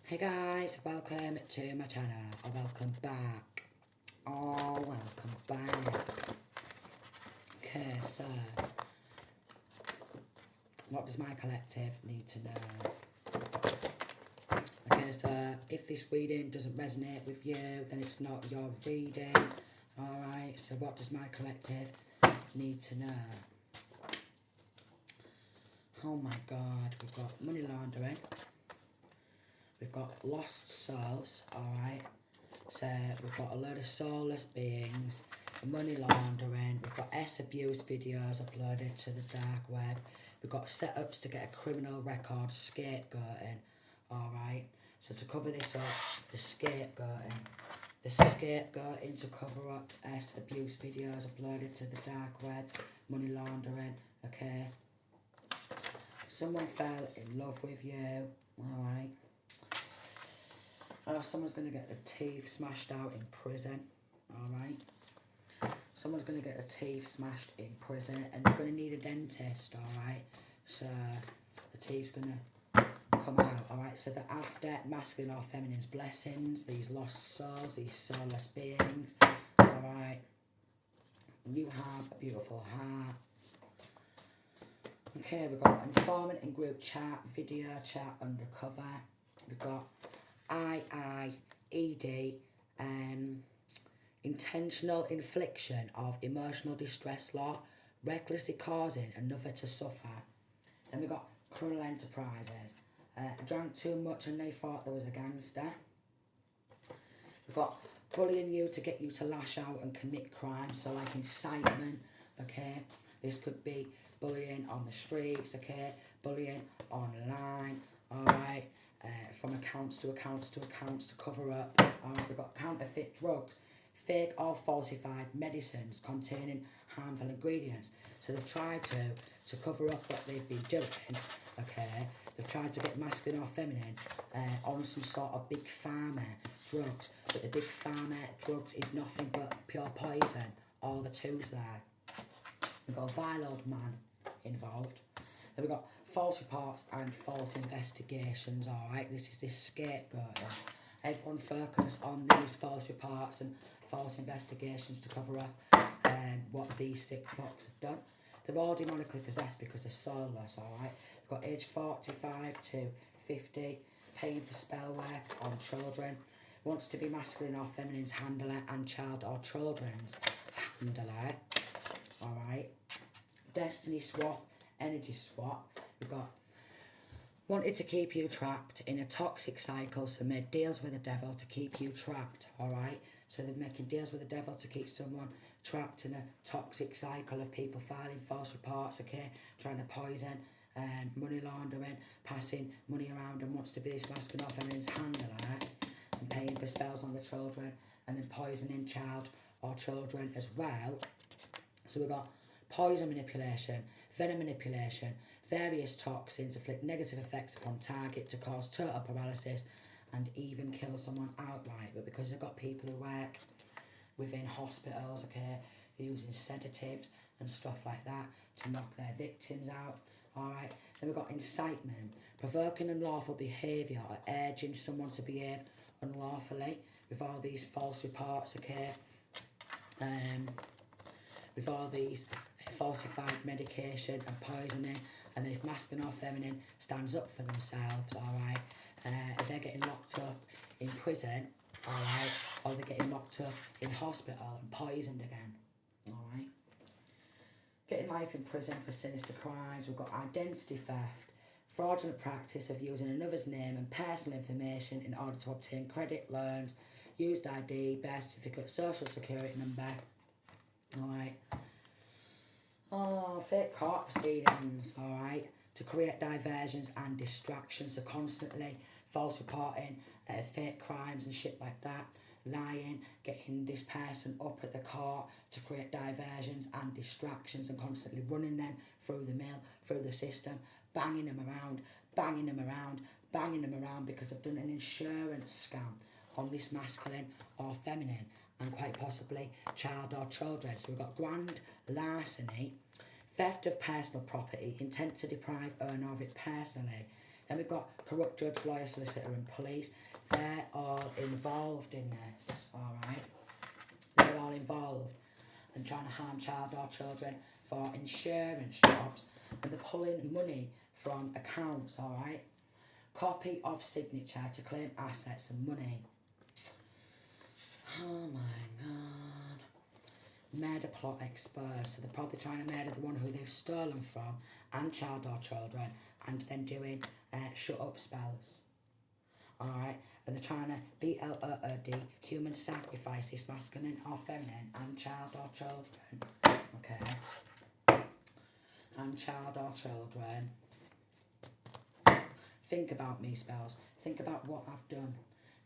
Hey guys, welcome to my channel, or welcome back. Oh, welcome back. Okay, so, what does my collective need to know? Okay, so, if this reading doesn't resonate with you, then it's not your reading. Alright, so what does my collective need to know? Oh my god, we've got money laundering. We've got lost souls, alright. So we've got a load of soulless beings, money laundering, we've got abuse videos uploaded to the dark web, we've got setups to get a criminal record, scapegoating, alright. So to cover this up, the scapegoating to cover up abuse videos uploaded to the dark web, money laundering, okay. Someone fell in love with you, alright. Someone's going to get their teeth smashed out in prison, alright? Someone's going to get their teeth smashed in prison and they're going to need a dentist, alright? So the teeth's going to come out, alright? So they're after masculine or feminine's blessings, these lost souls, these soulless beings, alright? You have a beautiful heart. Okay, we've got informant in group chat, video chat, undercover. We've got IIED, intentional infliction of emotional distress law, recklessly causing another to suffer. Then we've got criminal enterprises, drank too much and they thought there was a gangster. We've got bullying you to get you to lash out and commit crime, so like incitement, okay? This could be bullying on the streets, okay? Bullying online, alright? From accounts to cover up. We've got counterfeit drugs, fake or falsified medicines containing harmful ingredients. So they've tried to cover up what they've been doing, okay? They've tried to get masculine or feminine on some sort of big pharma drugs, but the big pharma drugs is nothing but pure poison. All the two's there. We've got a vile old man involved. Then we've got false reports and false investigations, alright? This is this scapegoat. Everyone focus on these false reports and false investigations to cover up what these sick fucks have done. They're all demonically possessed because they're soulless, alright? We've got age 45 to 50, paying for spell work on children, wants to be masculine or feminine's handler and child or children's handler, alright? Destiny swap, energy swap. We've got wanted to keep you trapped in a toxic cycle, so made deals with the devil to keep you trapped, alright? So they're making deals with the devil to keep someone trapped in a toxic cycle of people filing false reports, okay? Trying to poison, money laundering, passing money around and wants to be this masculine or feminine's handler, and paying for spells on the children, and then poisoning child or children as well. So we've got poison manipulation, venom manipulation, various toxins inflict negative effects upon target to cause total paralysis and even kill someone outright. But because they've got people who work within hospitals, okay, they're using sedatives and stuff like that to knock their victims out, alright. Then we've got incitement, provoking unlawful behaviour or urging someone to behave unlawfully with all these false reports, okay, with all these falsified medication and poisoning. And then if masculine or feminine stands up for themselves, alright, they're getting locked up in prison, alright, or they're getting locked up in hospital and poisoned again, alright. Getting life in prison for sinister crimes. We've got identity theft, fraudulent practice of using another's name and personal information in order to obtain credit loans, used ID, birth certificate, social security number, alright. Oh, fake court proceedings, alright, to create diversions and distractions, so constantly false reporting, fake crimes and shit like that, lying, getting this person up at the court to create diversions and distractions and constantly running them through the mill, through the system, banging them around because they've done an insurance scam on this masculine or feminine and quite possibly child or children. So we've got grand larceny, theft of personal property, intent to deprive owner of it personally, Then we've got corrupt judge, lawyer, solicitor and police. They're all involved in this, alright? They're all involved and trying to harm child or children for insurance jobs, and they're pulling money from accounts, alright? Copy of signature to claim assets and money. Oh my god. Murder plot exposed. So they're probably trying to murder the one who they've stolen from and child or children, and then doing shut up spells. Alright, and they're trying to BLOOD, human sacrifices, masculine or feminine, and child or children. Okay. And child or children. Think about me, spells. Think about what I've done.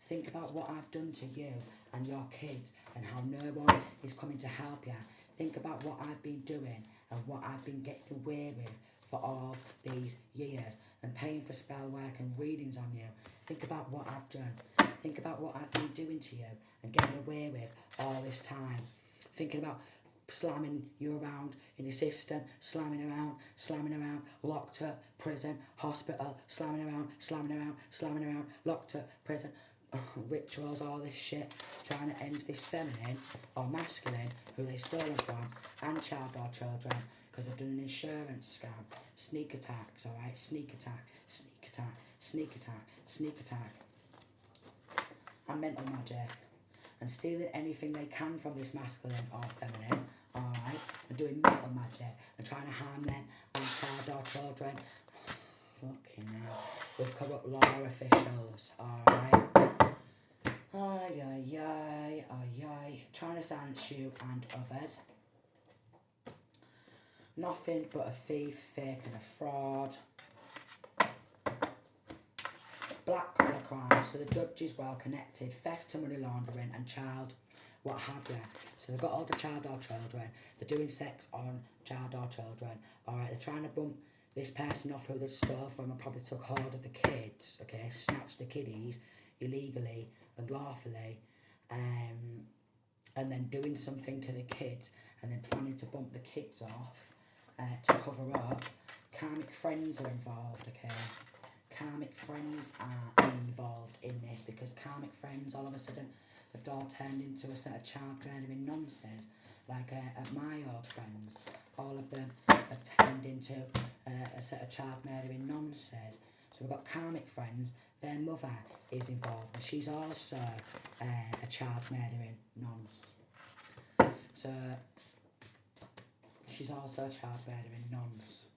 Think about what I've done to you and your kids and how no one is coming to help you. Think about what I've been doing and what I've been getting away with for all these years and paying for spell work and readings on you. Think about what I've done. Think about what I've been doing to you and getting away with all this time. Thinking about slamming you around in the system, slamming around, locked up, prison, hospital, slamming around, locked up, prison, rituals, all this shit, trying to end this feminine or masculine who they've stolen from, and child or children, because they've done an insurance scam, sneak attacks, alright, sneak attack, and mental magic, and stealing anything they can from this masculine or feminine, alright, and doing mental magic, and trying to harm them and child or children, fucking hell, with corrupt law officials, alright. Trying to silence you and others. Nothing but a thief, fake and a fraud. Black collar crime, so the judge is well connected. Theft to money laundering and child, what have you. So they've got all the child or children. They're doing sex on child or children. Alright, they're trying to bump this person off who they stole from and probably took hold of the kids, okay, snatched the kiddies illegally and lawfully, and then doing something to the kids and then planning to bump the kids off to cover up. Karmic friends are involved, okay. Karmic friends are involved in this because karmic friends all of a sudden have all turned into a set of child murdering nonsense. Like my old friends, all of them have turned into a set of child murdering nonsense. So we've got karmic friends, their mother is involved, and she's also a child murdering nonce. So she's also a child murdering nonce.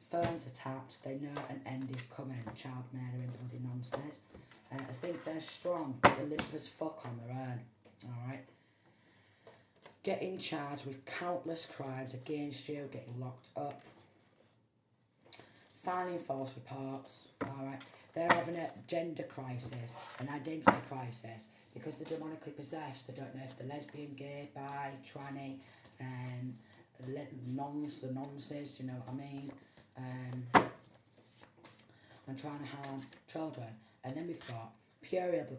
Phones are tapped, they know an end is coming, child murdering bloody nonsense. I think they're strong, but they're limp as fuck on their own, alright? Getting charged with countless crimes against you, getting locked up. Filing false reports, alright? They're having a gender crisis, an identity crisis, because they're demonically possessed. They don't know if they're lesbian, gay, bi, tranny, nonce, the nonces, do you know what I mean? And trying to harm children. And then we've got pure evil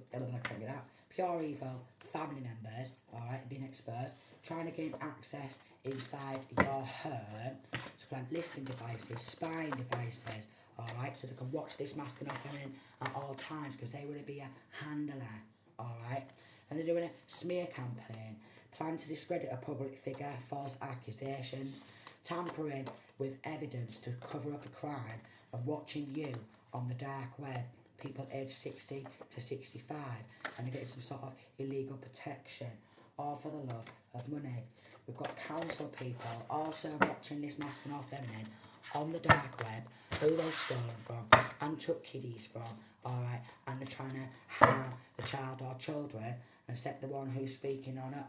family members, alright, being exposed, trying to gain access inside your home to plant listening devices, spying devices, alright, so they can watch this masculine or feminine at all times because they want to be a handler, alright. And they're doing a smear campaign, plan to discredit a public figure, false accusations, tampering with evidence to cover up a crime, and watching you on the dark web, people aged 60 to 65, and they're getting some sort of illegal protection, all for the love of money. We've got council people also watching this masculine or feminine on the dark web, who they've stolen from and took kiddies from, alright, and they're trying to harm the child or children, except the one who's speaking on it.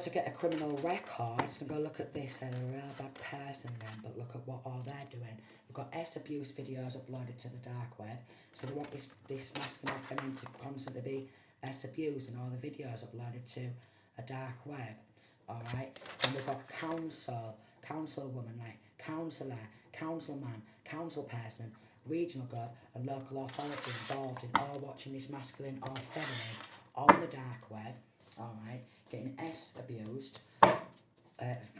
To get a criminal record, so go look at this, they're a real bad person then, but look at what all they're doing. We've got S-abuse videos uploaded to the dark web, so they want this masculine or feminine to constantly be S-abused and all the videos uploaded to a dark web, alright? And we've got councilwoman, like councillor, councilman, council person, regional gov and local authority involved in all watching this masculine or feminine on the dark web, alright, getting S-abused,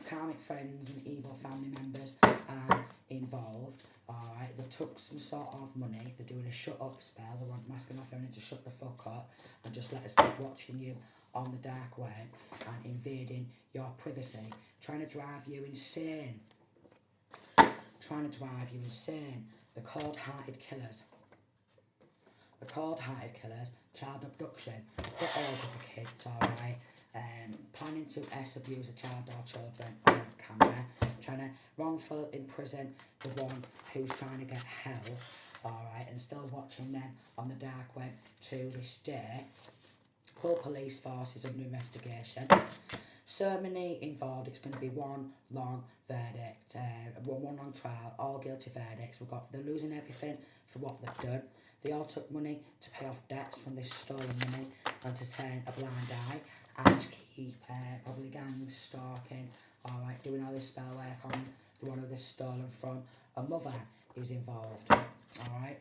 karmic friends and evil family members are involved. Alright, they took some sort of money, they're doing a shut up spell, they want masking off everything to shut the fuck up and just let us keep watching you on the dark web and invading your privacy, trying to drive you insane. The cold-hearted killers. Child abduction, get hold of the kids, alright. Planning to abuse a child or children on camera, trying to wrongful imprison the one who's trying to get help, alright, and still watching them on the dark web to this day. Full police forces under investigation. So many involved, it's going to be one long verdict, one long trial, all guilty verdicts. They're losing everything for what they've done. They all took money to pay off debts from this stolen money and to turn a blind eye and to keep probably gangs stalking, alright, doing all this spell work on the one who they're stolen from. A mother is involved, alright.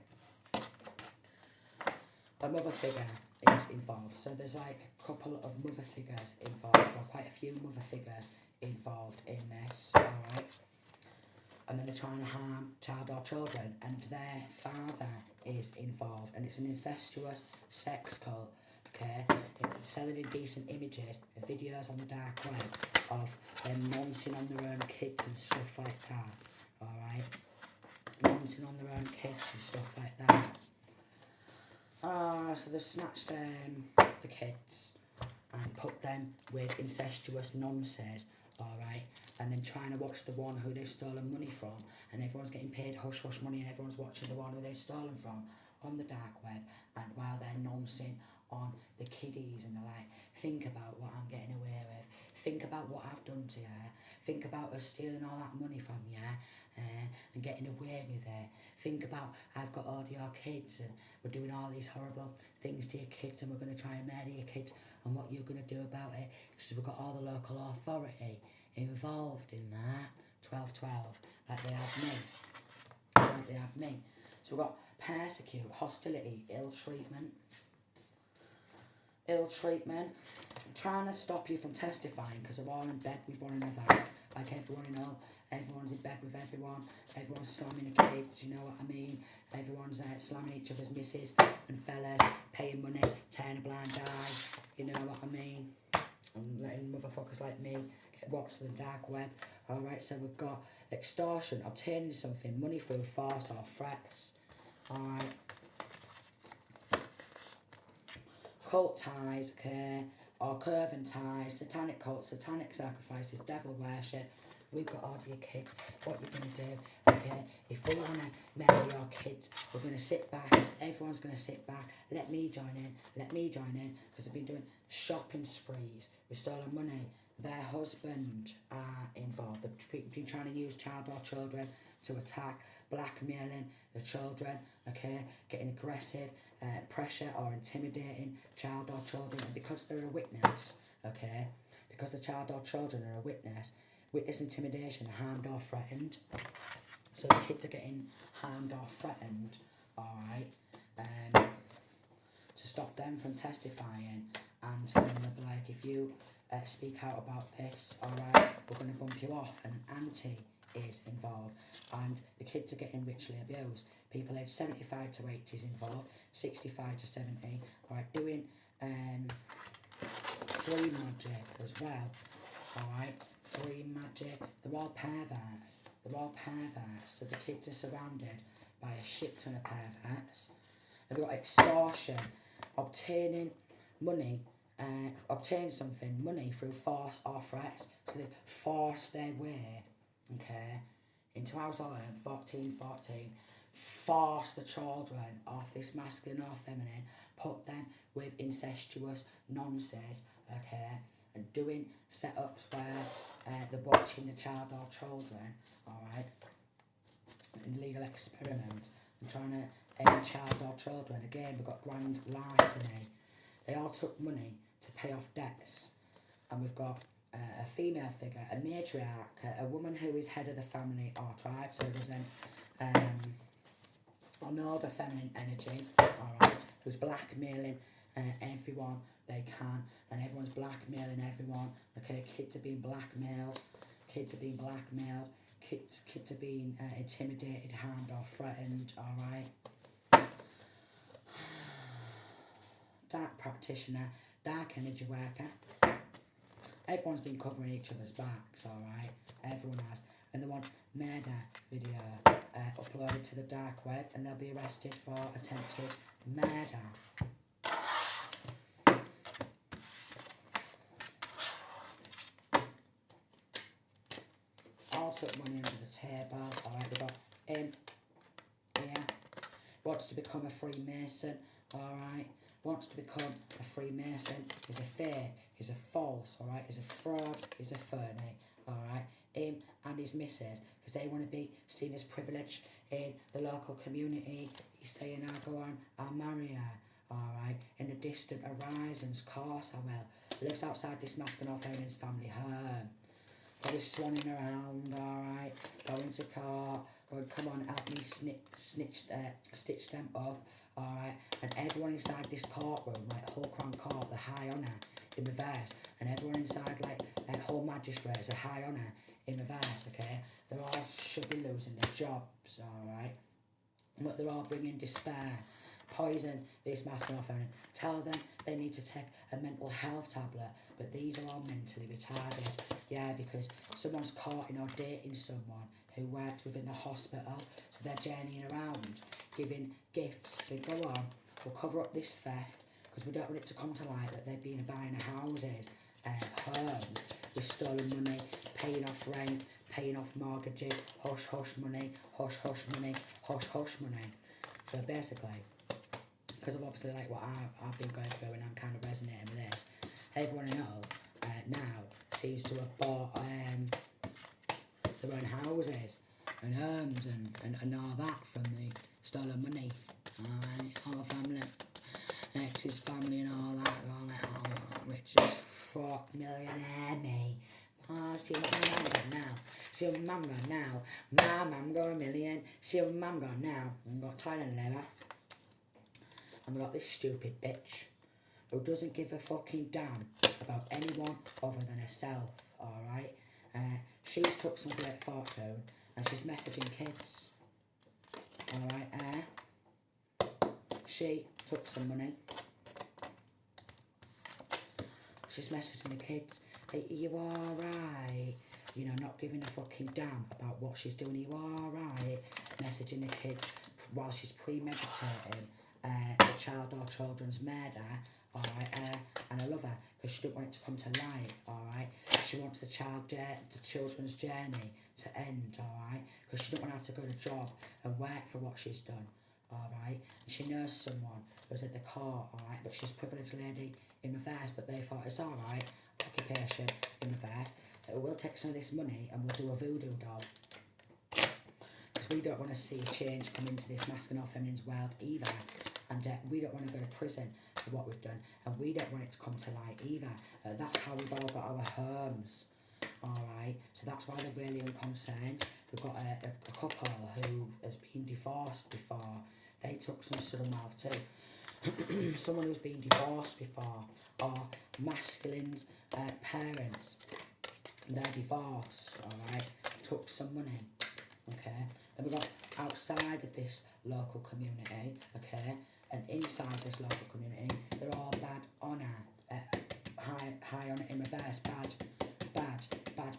A mother figure is involved. So there's like a couple of mother figures involved, or quite a few mother figures involved in this, alright. And then they're trying to harm child or children, and their father is involved, and it's an incestuous sex cult, okay? It's selling indecent images and videos on the dark web of them nonsing on their own kids and stuff like that, alright? Nonsing on their own kids and stuff like that. So they've snatched the kids and put them with incestuous nonsense, alright, and then trying to watch the one who they've stolen money from, and everyone's getting paid hush hush money, and everyone's watching the one who they've stolen from on the dark web, and while they're nonsing on the kiddies, and they're like, think about what I'm getting away with, think about what I've done to you, think about us stealing all that money from you, and getting away with it, think about I've got all your kids, and we're doing all these horrible things to your kids, and we're going to try and murder your kids, and what you're going to do about it, because we've got all the local authority involved in that. 12-12, like they have me. So we've got persecute, hostility, ill treatment, trying to stop you from testifying because they're all in bed with one another, like everyone everyone's in bed with everyone, everyone's slamming the kids, you know what I mean, everyone's slamming each other's missus and fellas, paying money, turning a blind eye, you know what I mean, and letting motherfuckers like me get watched to the dark web. Alright, so we've got extortion, obtaining something, money through force or threats, alright, cult ties, okay, or curving ties, satanic cults, satanic sacrifices, devil worship. We've got all your kids. What you're going to do, okay, if we want to marry your kids, we're going to sit back, everyone's going to sit back, let me join in, because they've been doing shopping sprees with stolen money. Their husband are involved. They've been trying to use child or children to attack, blackmailing the children, okay, getting aggressive, pressure or intimidating child or children, and because they're a witness, okay, because the child or children are a witness intimidation, harmed or threatened. So the kids are getting harmed or threatened, alright, to stop them from testifying, and then they'll be like, if you speak out about this, alright, we're going to bump you off, and an auntie is involved, and the kids are getting ritually abused. People aged 75 to 80 is involved, 65 to 70, alright, doing dream magic as well, alright, dream magic, they're all perverts, so the kids are surrounded by a shit ton of perverts. They've got extortion, obtaining money, obtain something, money through force or threats, so they force their way, okay, into household 14, force the children off this masculine or feminine, put them with incestuous nonsense, okay, and doing setups where they're watching the child or children, alright, in legal experiments, and trying to end child or children. Again, we've got grand larceny. They all took money to pay off debts, and we've got a female figure, a matriarch, a woman who is head of the family or tribe, so there's an older feminine energy, alright, who's blackmailing everyone they can, and everyone's blackmailing everyone. Okay, kids are being blackmailed, kids are being blackmailed, kids are being intimidated, harmed or threatened, alright. Dark practitioner, dark energy worker. Everyone's been covering each other's backs, alright, everyone has. And they want murder video uploaded to the dark web, and they'll be arrested for attempted murder. All took money under the table, alright, we've got in here, wants to become a Freemason, alright, wants to become a Freemason, is a fake, is a false, alright, is a fraud, is a phony, alright. Him and his missus, because they want to be seen as privileged in the local community. He's saying, I'll go on, I'll marry her, alright, in the distant horizons, course I will. Lives outside this masculine feminine family home. Got his swanning around, alright, going to court, going, come on, help me stitch them up, alright, and everyone inside this courtroom, like Hull Crown Court, the high honour in reverse, and everyone inside, like, Hull Magistrates, the high honour in reverse, okay, they're all should be losing their jobs, alright, but they're all bringing despair, poison this masculine feminine, tell them they need to take a mental health tablet, but these are all mentally retarded, yeah, because someone's courting or dating someone who works within the hospital, so they're journeying around, giving gifts, they go on, we'll cover up this theft, because we don't want it to come to light that they've been buying houses, homes, with stolen money, paying off rent, paying off mortgages, hush hush money, hush hush money, hush hush money. So basically, because of obviously like what I've been going through and I'm kind of resonating with this, everyone I know now seems to have bought their own houses and homes and all that from the stolen money. Alright, all family, ex's family and all that, they're all like, oh, rich as fuck, millionaire me. Oh, see what my mum got now. See what my mum got now. My mum got a million. See what my mum got now. And got Thailand leather. And we got this stupid bitch who doesn't give a fucking damn about anyone other than herself, alright? She's took some great fortune and she's messaging kids, alright? She took some money. She's messaging the kids, are you alright? You know, not giving a fucking damn about what she's doing, are you alright? Messaging the kids while she's premeditating the child or children's murder, alright, and I love her because she don't want it to come to light, alright. She wants the children's journey to end, alright, because she don't want to have to go to job and work for what she's done, alright. And she knows someone who's at the court, alright, but she's a privileged lady in reverse, but they thought it's alright, occupation in reverse. We'll take some of this money and we'll do a voodoo doll. Because we don't want to see a change come into this masculine or feminine's world either. And we don't want to go to prison for what we've done. And we don't want it to come to light either. That's how we've all got our homes. Alright, so that's why they're really unconcerned. We've got a couple who has been divorced before. They took some sudden wealth too. Someone who's been divorced before, or masculine's parents, they're divorced, alright, took some money, okay. Then we've got outside of this local community, okay, and inside this local community, they're all bad honour, high honour in reverse, bad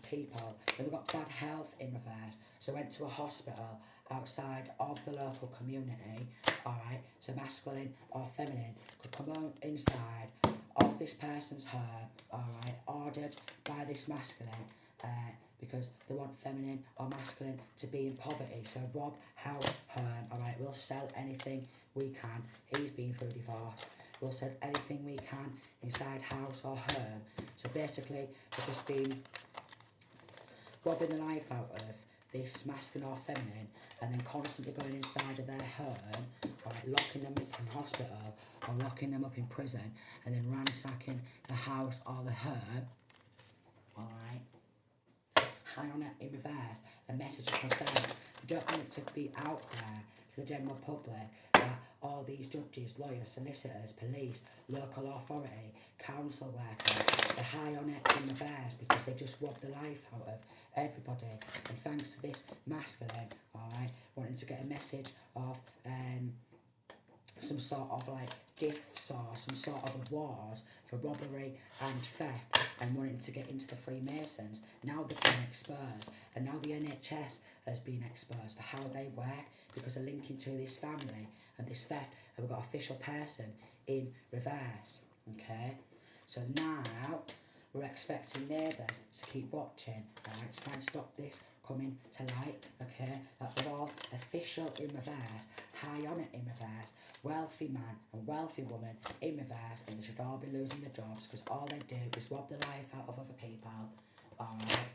people. Then we've got bad health in reverse, so went to a hospital outside of the local community, alright, so masculine or feminine could come on inside of this person's home, alright, ordered by this masculine, because they want feminine or masculine to be in poverty, so rob, house, home, alright, we'll sell anything we can. He's been through divorce. We'll sell anything we can inside house or home. So basically, we've just been robbing the life out of this masculine or feminine, and then constantly going inside of their home, right, locking them up in hospital or locking them up in prison, and then ransacking the house or the home, alright. High on it in reverse, a message of concern. We don't want it to be out there to the general public that all these judges, lawyers, solicitors, police, local authority, council workers, they're high on it in the bears because they just rob the life out of everybody. And thanks to this masculine, alright, wanting to get a message of some sort of like gifts or some sort of awards for robbery and theft, and wanting to get into the Freemasons, now they've been exposed, and now the NHS has been exposed for how they work because they're linking to this family and this theft, and we've got official person in reverse. Okay, so now we're expecting neighbours to keep watching, alright, to try and stop this coming to light, okay, that they're all official in reverse, high on it in reverse, wealthy man and wealthy woman in reverse, and they should all be losing their jobs because all they do is rob the life out of other people, alright.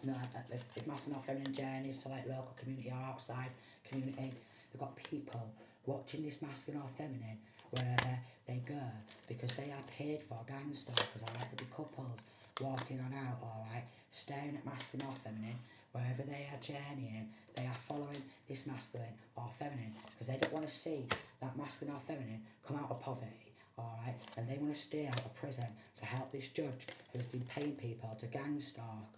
No, if masculine or feminine journeys to like local community or outside community, they've got people watching this masculine or feminine wherever they go because they are paid for gang stalkers, alright. There'll be couples walking on out, alright, staring at masculine or feminine. Wherever they are journeying, they are following this masculine or feminine because they don't want to see that masculine or feminine come out of poverty, alright, and they want to stay out of prison to help this judge who's been paying people to gang stalk,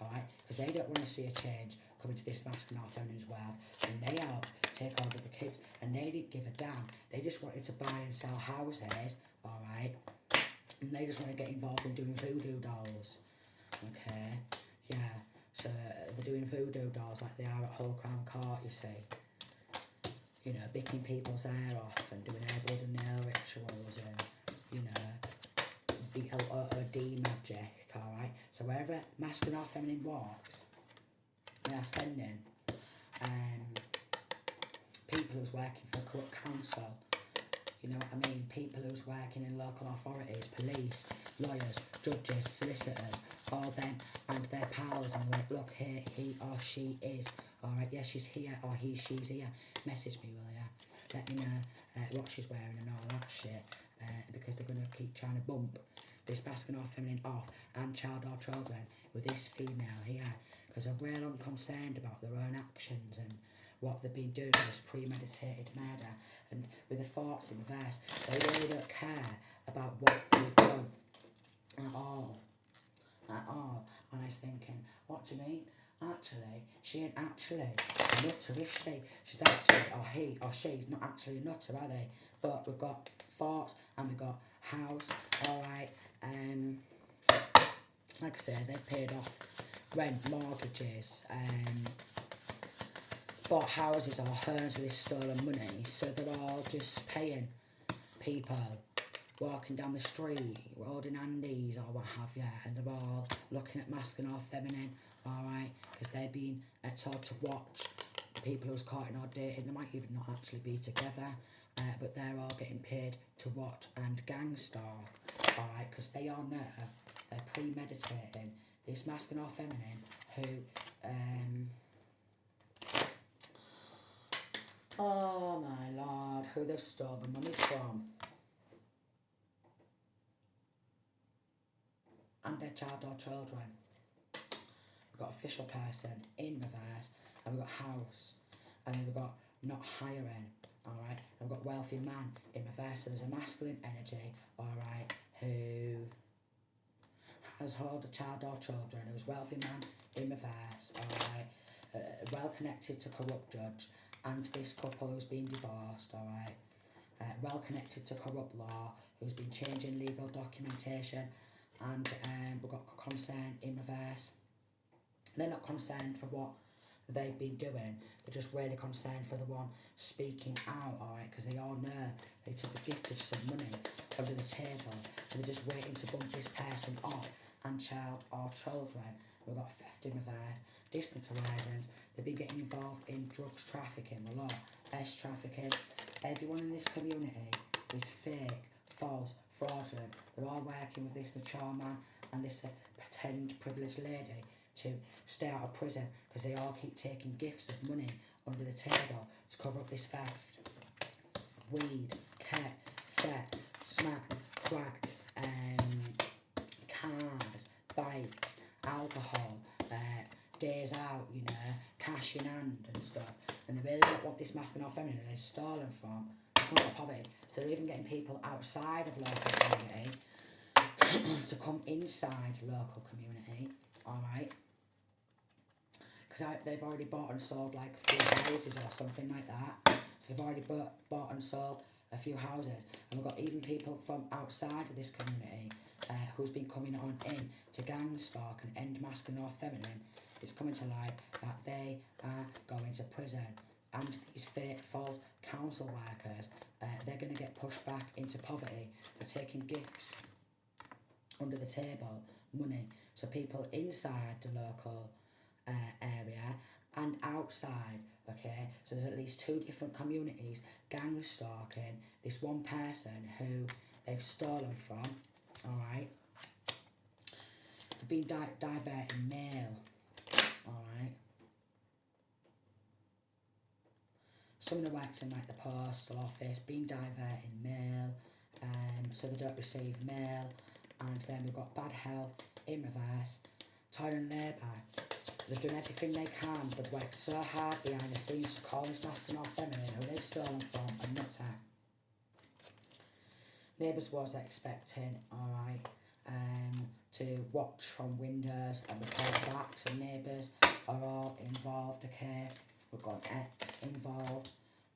alright, because they don't want to see a change coming to this masculine or feminine's world, and they helped take over the kids, and they didn't give a damn. They just wanted to buy and sell houses, alright, and they just want to get involved in doing voodoo dolls, okay, yeah. So they're doing voodoo dolls like they are at Hull Crown Court, you see. You know, bicking people's hair off and doing hair blood and nail rituals and, you know, BLOD magic, alright? So wherever masculine or feminine walks, they are sending people who's working for corrupt council, you know what I mean, people who's working in local authorities, police, lawyers, judges, solicitors, all them and their pals, and like, look here, he or she is, alright, yeah, she's here, or she's here, message me, will ya, let me know what she's wearing and all that shit, because they're going to keep trying to bump this masculine or feminine off, and child or children, with this female here, because they're real unconcerned about their own actions and what they've been doing, this premeditated murder, and with the thoughts in reverse, they really don't care about what they've done at all, and I was thinking, what do you mean? Actually, she ain't actually a nutter, is she? She's actually, or he or she's not actually a nutter, are they? But we've got thoughts and we've got house, alright, like I said, they've paid off rent, mortgages, bought houses or homes with this stolen money, so they're all just paying people walking down the street, holding handies or what have you, and they're all looking at masculine or feminine, alright, because they're being told to watch people who's courting or dating. They might even not actually be together, but they're all getting paid to watch and gang stalk, alright, because they all know they're premeditating this masculine or feminine who, oh my lord, who they've stolen money from. And their child or children. We've got official person in reverse, and we've got house, and then we've got not hiring, alright, and we've got wealthy man in reverse. So there's a masculine energy, alright, who has hold a child or children, who's wealthy man in reverse, alright, well connected to corrupt judge, and this couple who's been divorced, alright, well connected to corrupt law, who's been changing legal documentation, and we've got concern in reverse. They're not concerned for what they've been doing, they're just really concerned for the one speaking out, alright, because they all know they took a gift of some money under the table, so they're just waiting to bump this person off, and child or children. We've got theft in reverse, distant horizons, they've been getting involved in drugs trafficking, the law, trafficking. Everyone in this community is fake, false, fraudulent. They're all working with this mature man and this pretend privileged lady to stay out of prison because they all keep taking gifts of money under the table to cover up this theft. Weed, cat, theft, smack, crack, cars, bikes, alcohol, days out, you know, cash in hand and stuff. and they really don't want this masculine or feminine, they're stolen from because of poverty. So they're even getting people outside of local community to come inside local community, alright? Because they've already bought and sold like a few houses or something like that. So they've already bought and sold a few houses. And we've got even people from outside of this community who's been coming on in to gang stalk and end masculine or feminine. It's coming to light that they are going to prison. And these fake false council workers, they're going to get pushed back into poverty for taking gifts under the table, money. So people inside the local area and outside, okay? So there's at least 2 different communities gang stalking this one person who they've stolen from, alright? They've been diverting mail, alright? Someone who works in like the postal office, been diverting mail, so they don't receive mail. And then we've got bad health in reverse, toil and labour. They've done everything they can. They've worked so hard behind the scenes to call this masculine or feminine who they've stolen from a nutter. Neighbours was expecting, alright, to watch from windows and report back. So neighbours are all involved, okay? We've got an ex involved,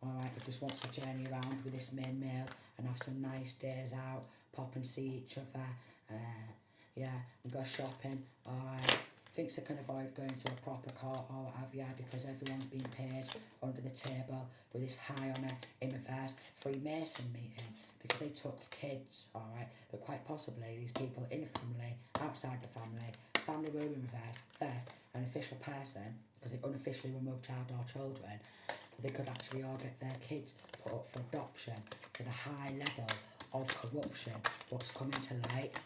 alright, who just wants to journey around with this main male and have some nice days out, pop and see each other, yeah, and go shopping, alright. Thinks they can avoid going to a proper court or what have you because everyone's been paid under the table with this high honour in reverse Freemason meeting because they took kids, alright, but quite possibly these people in the family, outside the family were in reverse, theft, an official person, because they unofficially removed child or children, they could actually all get their kids put up for adoption with a high level of corruption, what's coming to light,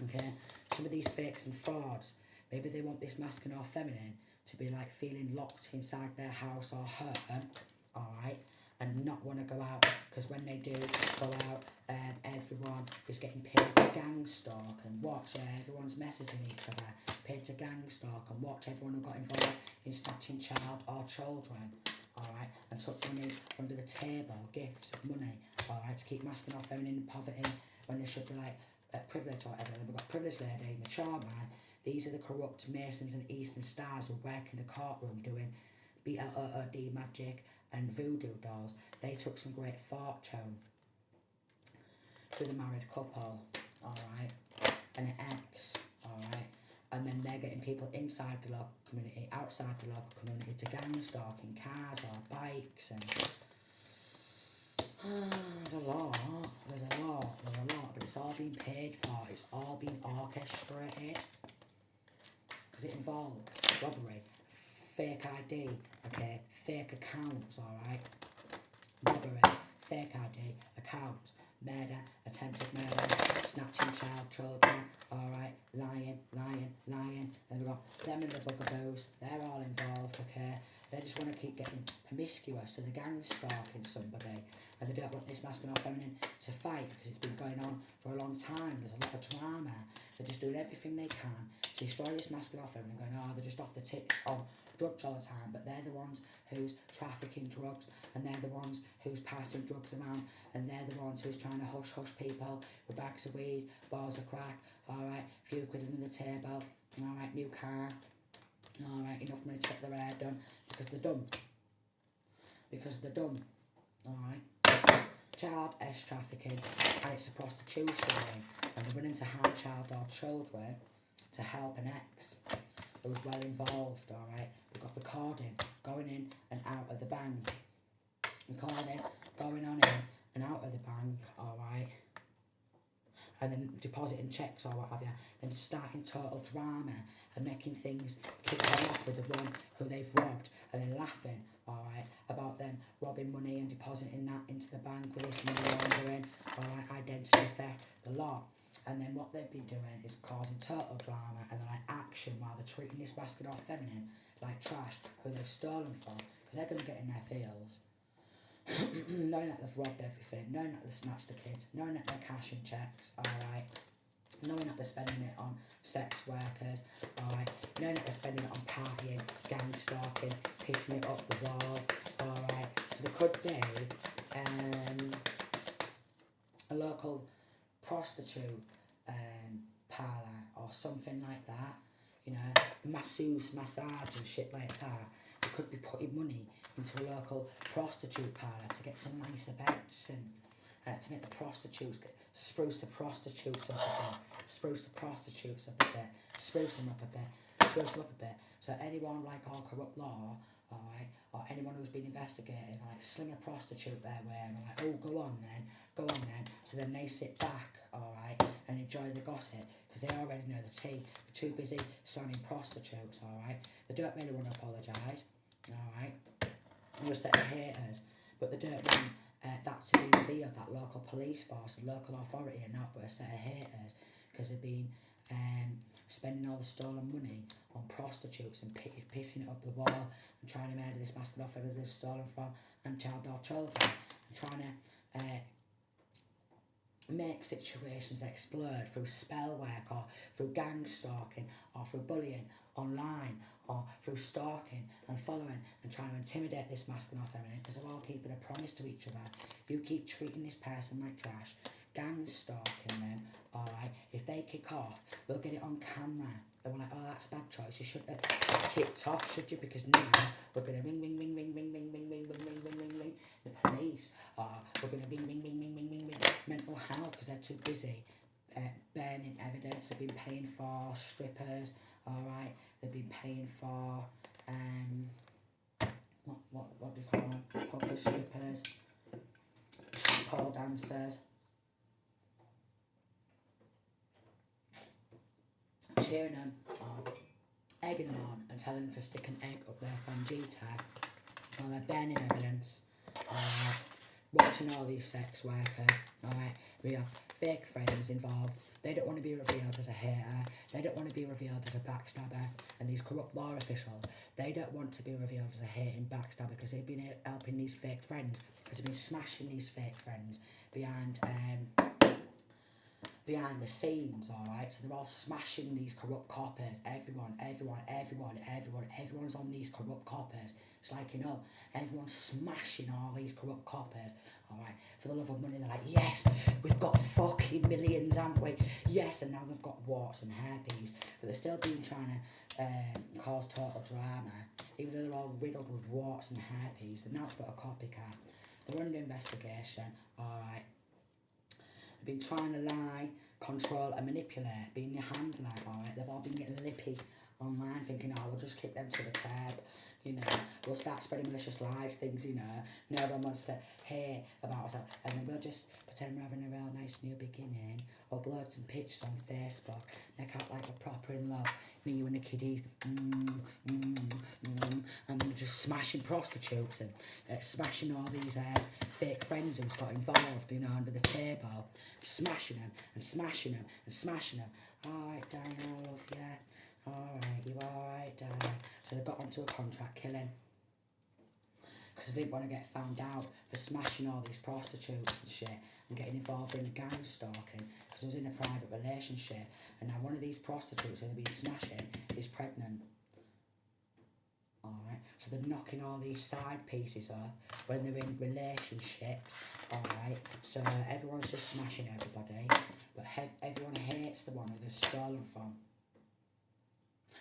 okay? Some of these fakes and frauds, maybe they want this masculine or feminine to be like feeling locked inside their house or home, alright, and not want to go out, because when they do go out, everyone is getting paid to gang stalk and watch, everyone's messaging each other, paid to gang stalk and watch everyone who got involved in snatching child or children, alright, and took money under the table, gifts of money, alright, to keep masculine or feminine in poverty when they should be like privilege or whatever. Then we've got privileged lady, mature man. These are the corrupt Masons and Eastern Stars who work in the courtroom doing BLOOD magic and voodoo dolls. They took some great fortune through the married couple, alright, and an ex, alright, and then they're getting people inside the local community, outside the local community to gang stalk in cars or bikes, and there's a lot, but it's all been paid for, it's all been orchestrated, because it involves robbery, fake ID, okay, fake accounts, alright, robbery, fake ID, accounts, murder, attempted murder, snatching children, alright, lying, and we've got them and the bugaboos, they're all involved, okay, they just want to keep getting promiscuous, so the gang stalking somebody, and they don't want this masculine or feminine to fight, because it's been going on for a long time, there's a lot of drama, they're just doing everything they can to destroy this masculine or feminine, going, oh, they're just off the ticks on drugs all the time, but they're the ones who's trafficking drugs, and they're the ones who's passing drugs around, and they're the ones who's trying to hush people with bags of weed, balls of crack, alright, few quid under the table, alright, new car, alright, enough money to get their hair done, because they're dumb, alright. Child trafficking, and it's a prostitution ring, and they're willing to harm child or children to help an ex who was well involved, alright. We've got recording, going in and out of the bank, recording, going on in and out of the bank, alright, and then depositing checks or what have you, then starting total drama and making things kick off with the one who they've robbed, and then laughing, alright, about them robbing money and depositing that into the bank with this money laundering, alright, identity theft, the lot. And then what they've been doing is causing total drama and like action while they're treating this masculine or feminine like trash who they've stolen from, because they're going to get in their feels. Knowing that they've robbed everything, knowing that they've snatched the kids, knowing that they're cashing checks, alright, knowing that they're spending it on sex workers, alright, knowing that they're spending it on partying, gang stalking, pissing it up the wall, alright. So there could be a local prostitute parlour or something like that, you know, masseuse, massage and shit like that. They could be putting money into a local prostitute parlour to get some nicer beds and to make the prostitutes spruce the prostitutes up a bit, spruce the prostitutes up a bit, spruce them up a bit, spruce them up a bit. So anyone like our corrupt law, alright, or anyone who's been investigated, like sling a prostitute their way and like, oh, go on then. So then they sit back, alright, and enjoy the gossip because they already know the tea. They're too busy slamming prostitutes, alright. They don't really want to apologise, alright. They're a set of haters, but they don't want that to be revealed, that local police force and local authority are not but a set of haters because they've been spending all the stolen money on prostitutes and pissing it up the wall and trying to murder this massive offer that they've stolen from and child or children and trying to make situations explode through spell work or through gang stalking or through bullying online or through stalking and following and trying to intimidate this masculine or feminine because they're all keeping a promise to each other. You keep treating this person like trash, gang stalking them, alright, if they kick off, we'll get it on camera. They were like, oh, that's a bad choice, you shouldn't have kicked off, should you? Because now we're going to ring the police, or we're going to ring mental health because they're too busy burning evidence. They've been paying for strippers, alright, they've been paying for what do you call them, poker strippers, pole dancers, cheering them on, egging them on and telling them to stick an egg up their Fangita while they're burning evidence, watching all these sex workers, alright, we have fake friends involved. They don't want to be revealed as a hater, they don't want to be revealed as a backstabber, and these corrupt law officials, they don't want to be revealed as a hating backstabber because they've been helping these fake friends, because they've been smashing these fake friends behind the scenes, alright, so they're all smashing these corrupt coppers, everyone's on these corrupt coppers, it's like, you know, everyone's smashing all these corrupt coppers, alright, for the love of money. They're like, yes, we've got fucking millions, haven't we, yes, and now they've got warts and herpes, but they're still trying to cause total drama, even though they're all riddled with warts and herpes. They're not but a copycat, they're under investigation, alright. Been trying to lie, control and manipulate, being your handler, alright. They've all been getting lippy online thinking, oh, we'll just kick them to the curb, you know, we'll start spreading malicious lies, things, you know, no one wants to hear about us, and then we'll just pretend we're having a real nice new beginning, upload some pictures on Facebook, make out like we're proper in love, me, you and the kiddies, and we're just smashing prostitutes and smashing all these fake friends who's got involved, you know, under the table, smashing them and smashing them and smashing them. Alright, Diane, I love you. Alright, you alright, Diane? So they got onto a contract killing because they didn't want to get found out for smashing all these prostitutes and shit and getting involved in the gang stalking because they was in a private relationship, and now one of these prostitutes that they've been smashing is pregnant. Alright, so they're knocking all these side pieces off when they're in relationships, alright, so everyone's just smashing everybody, but everyone hates the one who they've stolen from.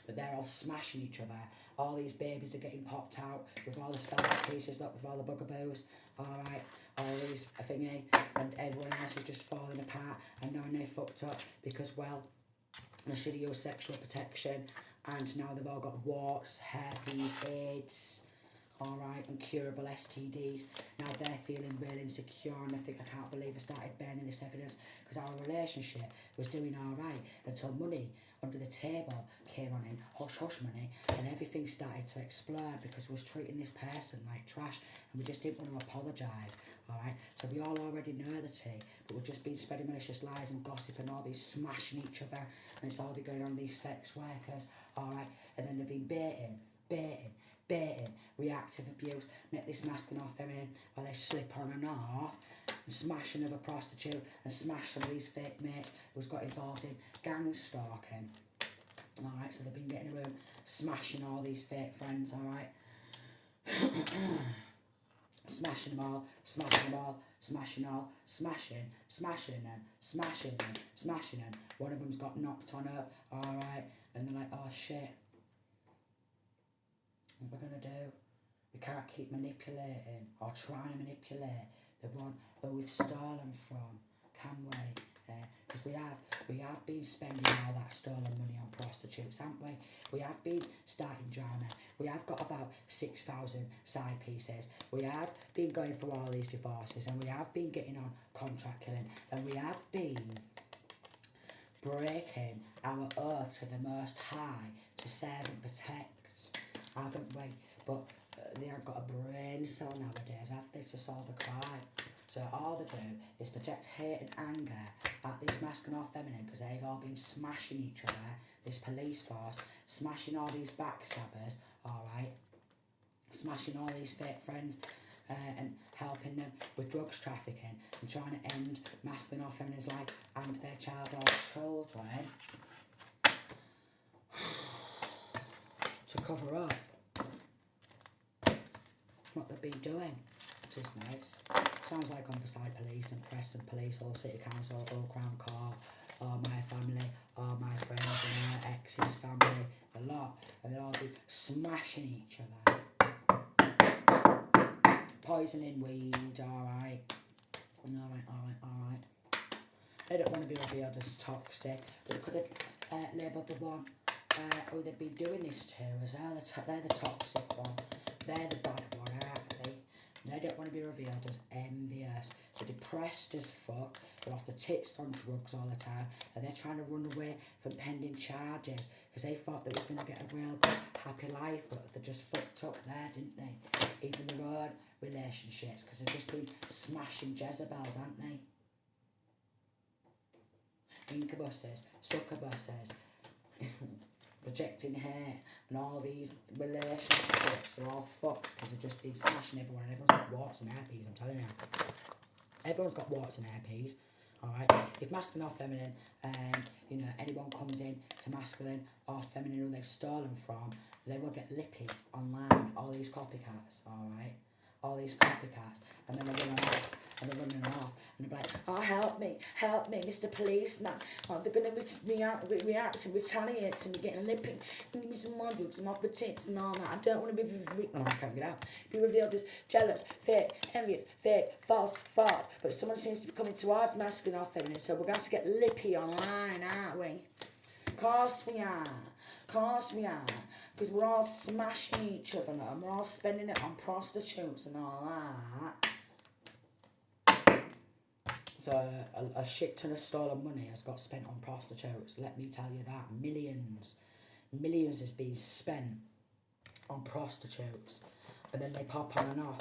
But they're all smashing each other. All these babies are getting popped out with all the side pieces, not with all the bugaboos, alright, all these thingy, and everyone else is just falling apart, and now they fucked up because, well, they should have used sexual protection, and now they've all got warts, herpes, AIDS, alright, incurable STDs. Now they're feeling really insecure and they think, I can't believe I started burning this evidence, because our relationship was doing alright until money under the table came on in, hush hush money, and everything started to explode because we was treating this person like trash and we just didn't want to apologise, alright. So we all already know the tea, but we've just been spreading malicious lies and gossip and all been smashing each other, and it's all been going on these sex workers, alright, and then they've been baiting, reactive abuse, make this masculine or feminine while they slip on and off, and smashing of a prostitute and smashed some of these fake mates who's got involved in gang stalking. Alright, so they've been getting a room, smashing all these fake friends, alright. Smashing them all, smashing them all, smashing all, smashing them. One of them's got knocked on her, alright, and they're like, oh shit, what we're gonna do? We can't keep manipulating or trying to manipulate the one where we've stolen from, can we? Because we have been spending all that stolen money on prostitutes, haven't we? We have been starting drama. We have got about 6,000 side pieces. We have been going through all these divorces, and we have been getting on contract killing, and we have been breaking our oath to the Most High to serve and protect, haven't we? But they haven't got a brain cell nowadays, have they, to solve a crime? So all they do is project hate and anger at this masculine or feminine, because they've all been smashing each other, this police force, smashing all these backstabbers, alright, smashing all these fake friends, and helping them with drugs trafficking, and trying to end masculine or feminine's life and their child or children to cover up what they've been doing, which is nice. Sounds like Homicide Police and Preston Police, or City Council, or Crown Court, or my family, or my friends and their ex's family, a lot, and they'll all be smashing each other. Poisoning weed, alright. Alright. They don't want to be revealed as toxic, but they could have labelled the one who they've been doing this to as well. They're the toxic one. They're the bad one, aren't they? And they don't want to be revealed as envious. They're depressed as fuck. They're off the tits on drugs all the time. And they're trying to run away from pending charges because they thought they was going to get a real good, happy life, but they just fucked up there, didn't they? Even their own relationships, because they've just been smashing Jezebels, haven't they? Incubuses, succubuses, projecting hate, and all these relationships are all fucked because they've just been smashing everyone, and everyone's got warts and herpes, I'm telling you. Everyone's got warts and herpes, alright? If masculine or feminine, anyone comes in to masculine or feminine who they've stolen from, they will get lippy online, all these copycats, alright? All these copycats, and then they're running off, and they're like, oh, help me, Mr. Policeman, oh, they're going to react and retaliate, and you're getting lipping, give me some more drugs, some off the tits, and all that. I don't want to I can't get out, be revealed as jealous, fake, envious, fake, false, fraud, but someone seems to be coming towards masculine or feminine, so we're going to get lippy online, aren't we? Of course we are, because we're all smashing each other now, and we're all spending it on prostitutes and all that. So a shit ton of stolen money has got spent on prostitutes, let me tell you that. Millions has been spent on prostitutes, and then they pop on and off,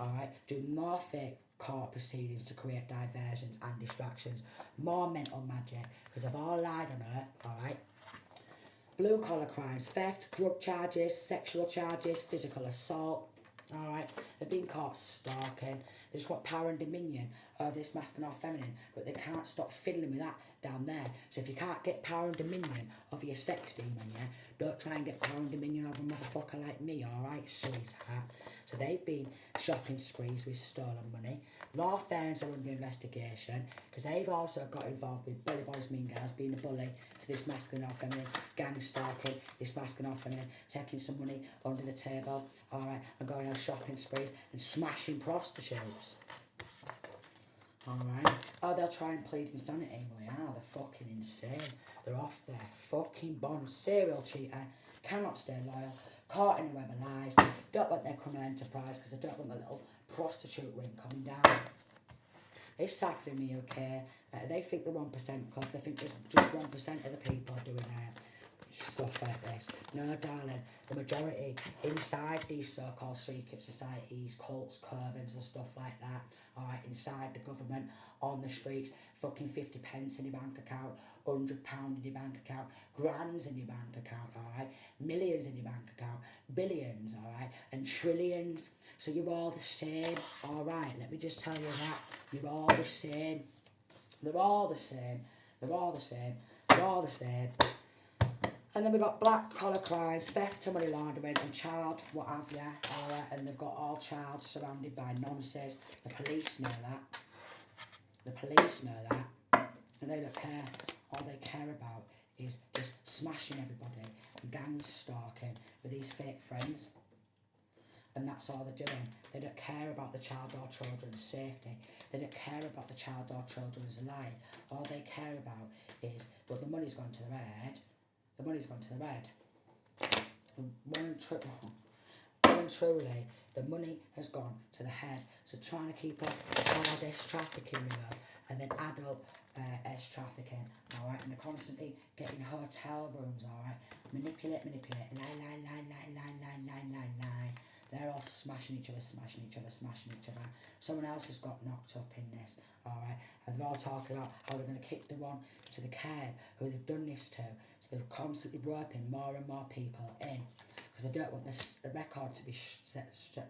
alright, do more fake court proceedings to create diversions and distractions, more mental magic, because they've all lied on her, alright. Blue collar crimes, theft, drug charges, sexual charges, physical assault, alright. They've been caught stalking. They just want power and dominion over this masculine or feminine, but they can't stop fiddling with that down there. So if you can't get power and dominion over your sex demon, yeah, don't try and get power and dominion over a motherfucker like me, alright, sweetheart. So they've been shopping sprees with stolen money. Law firms are under investigation because they've also got involved with bully boys, mean girls, being a bully to this masculine or feminine, gang stalking, this masculine or feminine, taking some money under the table, alright, and going on shopping sprees and smashing prostitutes. Alright. Oh, they'll try and plead insanity. Well, yeah, they're fucking insane. They're off their fucking bonds. Serial cheater, cannot stay loyal, caught in a web of lies, don't want their criminal enterprise because they don't want the little prostitute ring coming down. It's happening in the UK. They think the 1% club, they think there's just 1% of the people are doing stuff like this. No, darling, the majority inside these so-called secret societies, cults, covens and stuff like that, alright, inside the government, on the streets, fucking 50 pence in your bank account, £100 in your bank account, grands in your bank account, alright, millions in your bank account, billions, alright, and trillions. So you're all the same, alright, let me just tell you that. You're all the same. They're all the same. They're all the same. They're all the same. And then we've got black collar crimes, theft and money laundering, and child, what have you, alright, and they've got all child surrounded by nonsense. The police know that. The police know that. And they don't care. All they care about is just smashing everybody, gang stalking with these fake friends. And that's all they're doing. They don't care about the child or children's safety. They don't care about the child or children's life. All they care about is, well, the money's gone to the red. The money's gone to the red. Well and truly, the money has gone to the head. So trying to keep up all this trafficking, you know, and then adult trafficking, alright, and they're constantly getting hotel rooms, alright, manipulate, lie. They're all smashing each other. Someone else has got knocked up in this, alright, and they're all talking about how they're going to kick the one to the curb who they've done this to. So they're constantly roping more and more people in, because they don't want the record to be set straight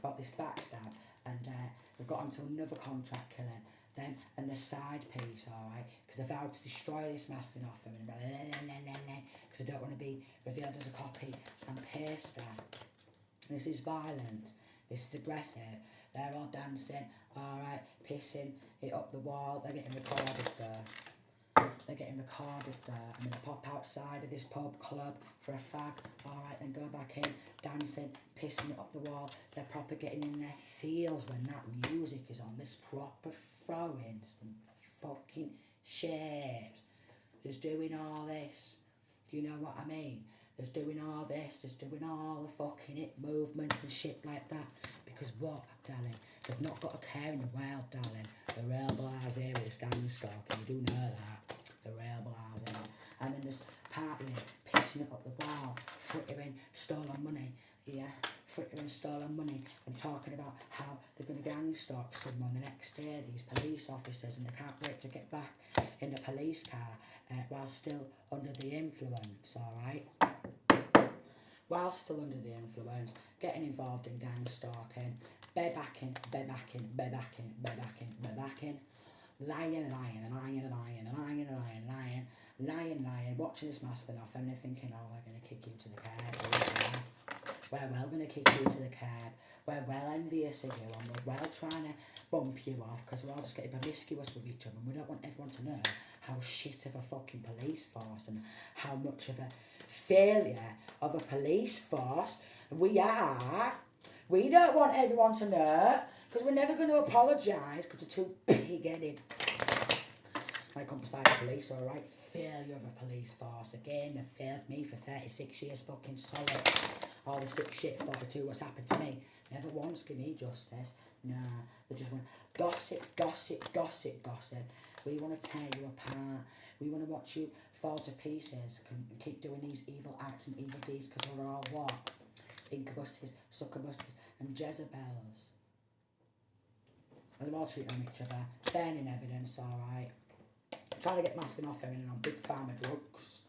about this backstab, and they've got onto another contract killing them and the side piece, alright, because they vowed to destroy this masking off them, because they don't want to be revealed as a copy and paster. This is violent, this is aggressive, they're all dancing, alright, pissing it up the wall, they're getting recorded there. They're getting recorded there. I'm going to pop outside of this pub club for a fag, alright, then go back in, dancing, pissing it up the wall. They're proper getting in their feels when that music is on. This proper throwing some fucking shapes. There's doing all this. Do you know what I mean? There's doing all this, there's doing all the fucking hip movements and shit like that. Because what, darling? They've not got a care in the world, darling. The real blahs here with this gang stalking, you do know that. The real blahs here. And then there's partying, pissing it up the wall, frittering stolen money, yeah, frittering stolen money, and talking about how they're going to gang stalk someone the next day, these police officers, and they can't wait to get back in the police car while still under the influence, alright? While still under the influence, getting involved in gang stalking, barebacking, lying, watching this masking off, and they're thinking, oh, we're going to kick you to the curb, we're well going to kick you to the curb, we're well envious of you, and we're well trying to bump you off, because we're all just getting promiscuous with each other, and we don't want everyone to know how shit of a fucking police force, and how much of a failure of a police force we are. We don't want everyone to know, because we're never going to apologise, because we're too pig-headed. Like on beside the police, alright, failure of a police force. Again, they failed me for 36 years fucking solid. All the sick shit, 42, what's happened to me. Never once give me justice. Nah, they just want gossip. We want to tear you apart. We want to watch you fall to pieces and keep doing these evil acts and evil deeds, because we're all what? Incubuses, succubuses, and Jezebels. And they're all cheating on each other, burning evidence, alright. Trying to get masking off everything on big pharma drugs.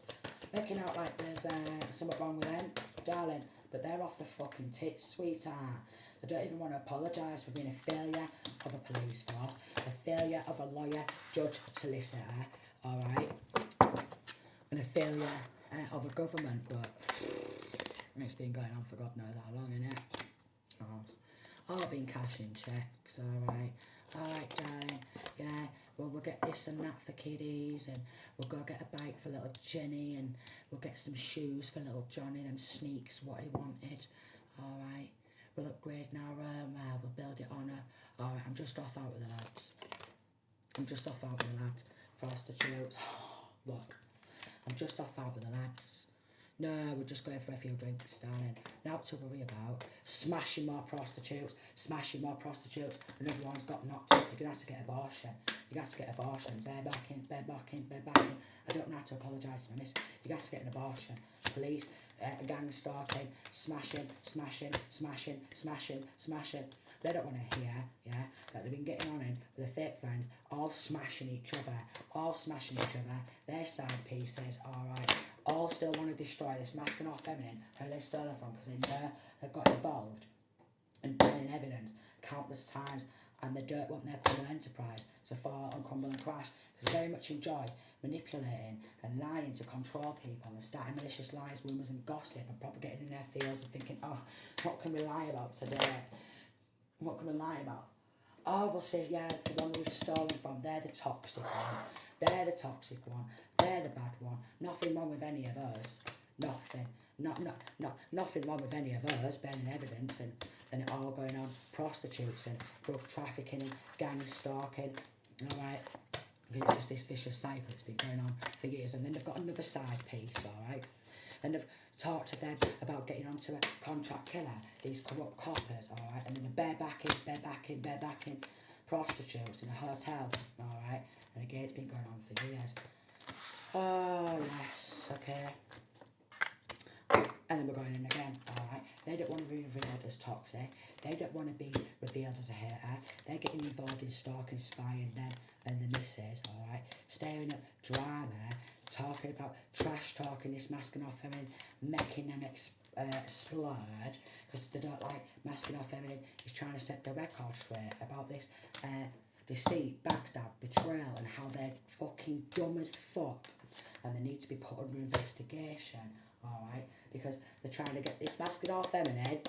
Making out like there's something wrong with them, darling. But they're off the fucking tits, sweetheart. They don't even want to apologise for being a failure of a police force, a failure of a lawyer, judge, solicitor, alright? And a failure of a government, but it's been going on for God knows how long, innit? All been cashing checks, alright? Alright, darling, yeah, well, we'll get this and that for kiddies, and we'll go get a bike for little Jenny, and we'll get some shoes for little Johnny, them sneaks, what he wanted, alright? We'll upgrade now, we'll build it on her. Alright, I'm just off out with the lads. Prostitutes. Look, I'm just off out with the lads. No, we're just going for a few drinks, darling. Now to worry about smashing more prostitutes, Another one's got knocked up. You're going to have to get abortion. Bear back in. I don't know how to apologise to my miss. You're going to have to get an abortion. Police, gang stalking, smashing. They don't want to hear, that they've been getting on in with their fake friends, all smashing each other. Their side pieces, alright, all still want to destroy this masculine or feminine who they've stolen from because they know they've got involved and burning evidence countless times, and they don't want their criminal enterprise to fall and crumble and crash because they very much enjoy manipulating and lying to control people and starting malicious lies, rumours and gossip and propagating in their fields and thinking, oh, what can we lie about today? What can we lie about? Oh, we'll say, yeah, the one we've stolen from, they're the toxic one. They're the bad one. Nothing wrong with any of us. Nothing. Nothing wrong with any of us, burning evidence and it all going on. Prostitutes and drug trafficking and gang stalking. Alright? Because it's just this vicious cycle that's been going on for years. And then they've got another side piece, alright? And they've talked to them about getting onto a contract killer, these corrupt coppers, alright? And then they bear back in prostitutes in a hotel, alright? And again, it's been going on for years. Oh, yes, okay. And then we're going in again, alright? They don't want to be revealed as toxic. They don't want to be revealed as a hater. They're getting involved in stalking, spying them and the missus, alright? Staring at drama, talking about trash talking this masculine or feminine, making them explode because they don't like masculine or feminine. He's trying to set the record straight about this deceit, backstab, betrayal and how they're fucking dumb as fuck and they need to be put under investigation, alright? Because they're trying to get this masculine or feminine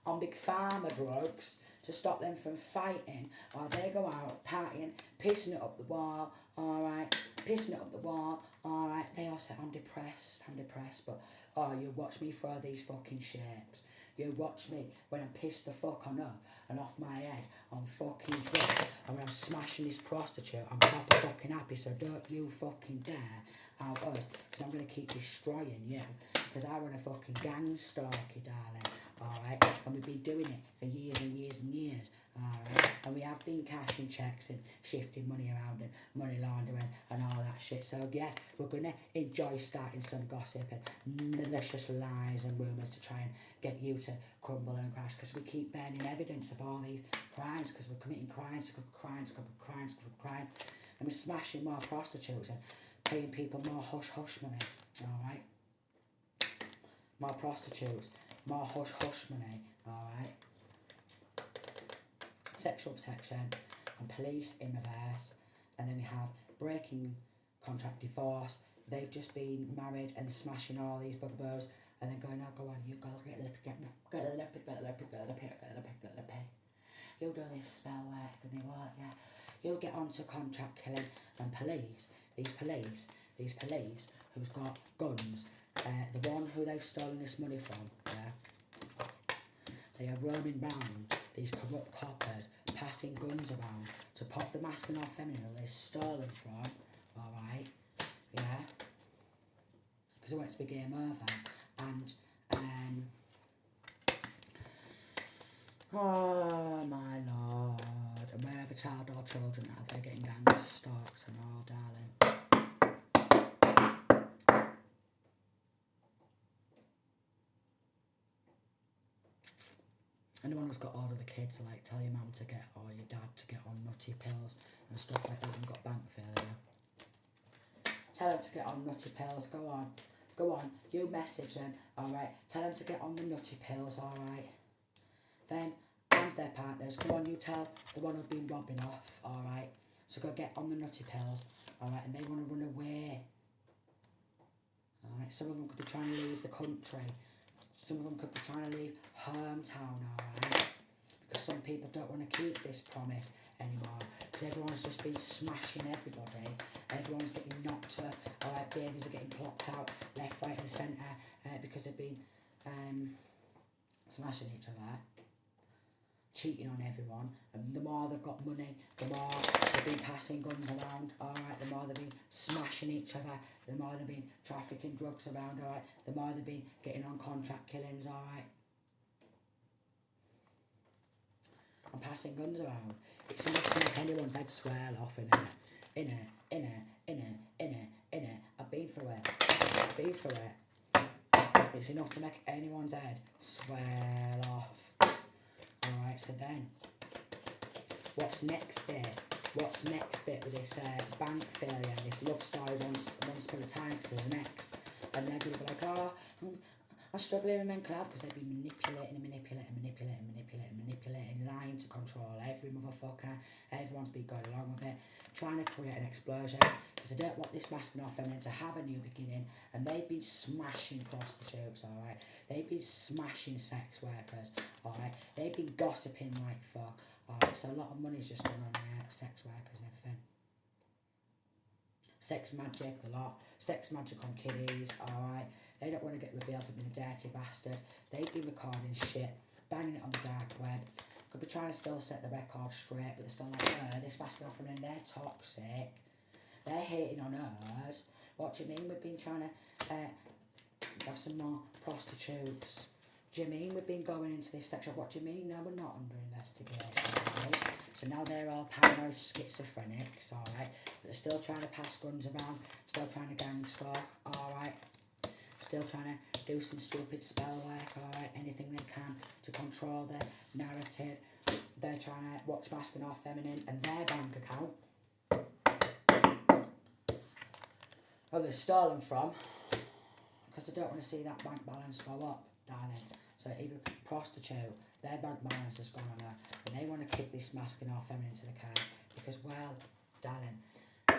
on big pharma drugs to stop them from fighting while they go out partying, pissing it up the wall, alright, alright. They all say, I'm depressed, but oh, you watch me throw these fucking shapes. You watch me when I'm pissed the fuck on up and off my head on fucking drugs and when I'm smashing this prostitute, I'm proper fucking happy, so don't you fucking dare out us, because I'm going to keep destroying you, because I want a fucking gang stalk you, darling, alright, and we've been doing it for years and years and years, alright, and we have been cashing checks and shifting money around and money laundering and all that shit, so yeah, we're going to enjoy starting some gossip and malicious lies and rumours to try and get you to crumble and crash, because we keep burning evidence of all these crimes, because we're committing crimes, and we're smashing more prostitutes and paying people more hush-hush money, alright? More prostitutes, more hush-hush money, alright? Sexual protection and police in reverse, and then we have breaking contract divorce. They've just been married and smashing all these bugbears and then going, oh, go on, you go, get a lippy. You'll do this spell work for me, won't you? You'll get onto contract killing and police. These police who's got guns, the one who they've stolen this money from, they are roaming round, these corrupt coppers, passing guns around to pop the masculine or feminine who they've stolen from, alright, yeah, because they want it to be game over, and, oh my lord, and wherever child or children are, they're getting gang stalks and all, darling. Anyone who's got all of the kids, like, tell your mum to get, or your dad to get on nutty pills and stuff like that and got bank failure. Tell them to get on nutty pills, go on, you message them, alright, tell them to get on the nutty pills, alright. Them and their partners, go on, you tell the one who's been robbing off, alright, so go get on the nutty pills, alright, and they want to run away. Alright, some of them could be trying to leave the country. Some of them could be trying to leave hometown, alright? Because some people don't want to keep this promise anymore. Because everyone's just been smashing everybody. Everyone's getting knocked up. Alright, babies are getting plopped out left, right and centre because they've been smashing each other. cheating on everyone, and the more they've got money, the more they've been passing guns around, alright, the more they've been smashing each other, the more they've been trafficking drugs around, alright, the more they've been getting on contract killings, alright. And passing guns around. It's enough to make anyone's head swell off, I've been through it. It's enough to make anyone's head swell off. Alright, so then, what's next bit with this bank failure, this love story once upon a time, because there's next, and they're going to be like, oh, I'm struggling with mental health, because they've been manipulating, lying to control every motherfucker, everyone's been going along with it, trying to create an explosion, because they don't want this masculine or feminine to have a new beginning, and they've been smashing prostitutes, alright, they've been smashing sex workers, alright, they've been gossiping like fuck, alright, so a lot of money's just gone on there, sex workers and everything. Sex magic, the lot. Sex magic on kiddies, alright. They don't want to get revealed for being a dirty bastard. They've been recording shit, banging it on the dark web. Could be trying to still set the record straight, but they're still like, oh, this masculine feminine, they're toxic. They're hating on us. What do you mean we've been trying to have some more prostitutes? Do you mean we've been going into this sex shop? What do you mean? No, we're not under investigation, right? So now they're all paranoid schizophrenics, alright? But they're still trying to pass guns around, still trying to gang stalk, alright? Still trying to do some stupid spell work, alright? Anything they can to control their narrative. They're trying to watch masculine or feminine and their bank account. Oh, they're stolen from, because they don't want to see that bank balance go up, darling. So even prostitute, their bank balance has gone on her, and they want to kick this masculine or feminine to the curb, because, well, darling,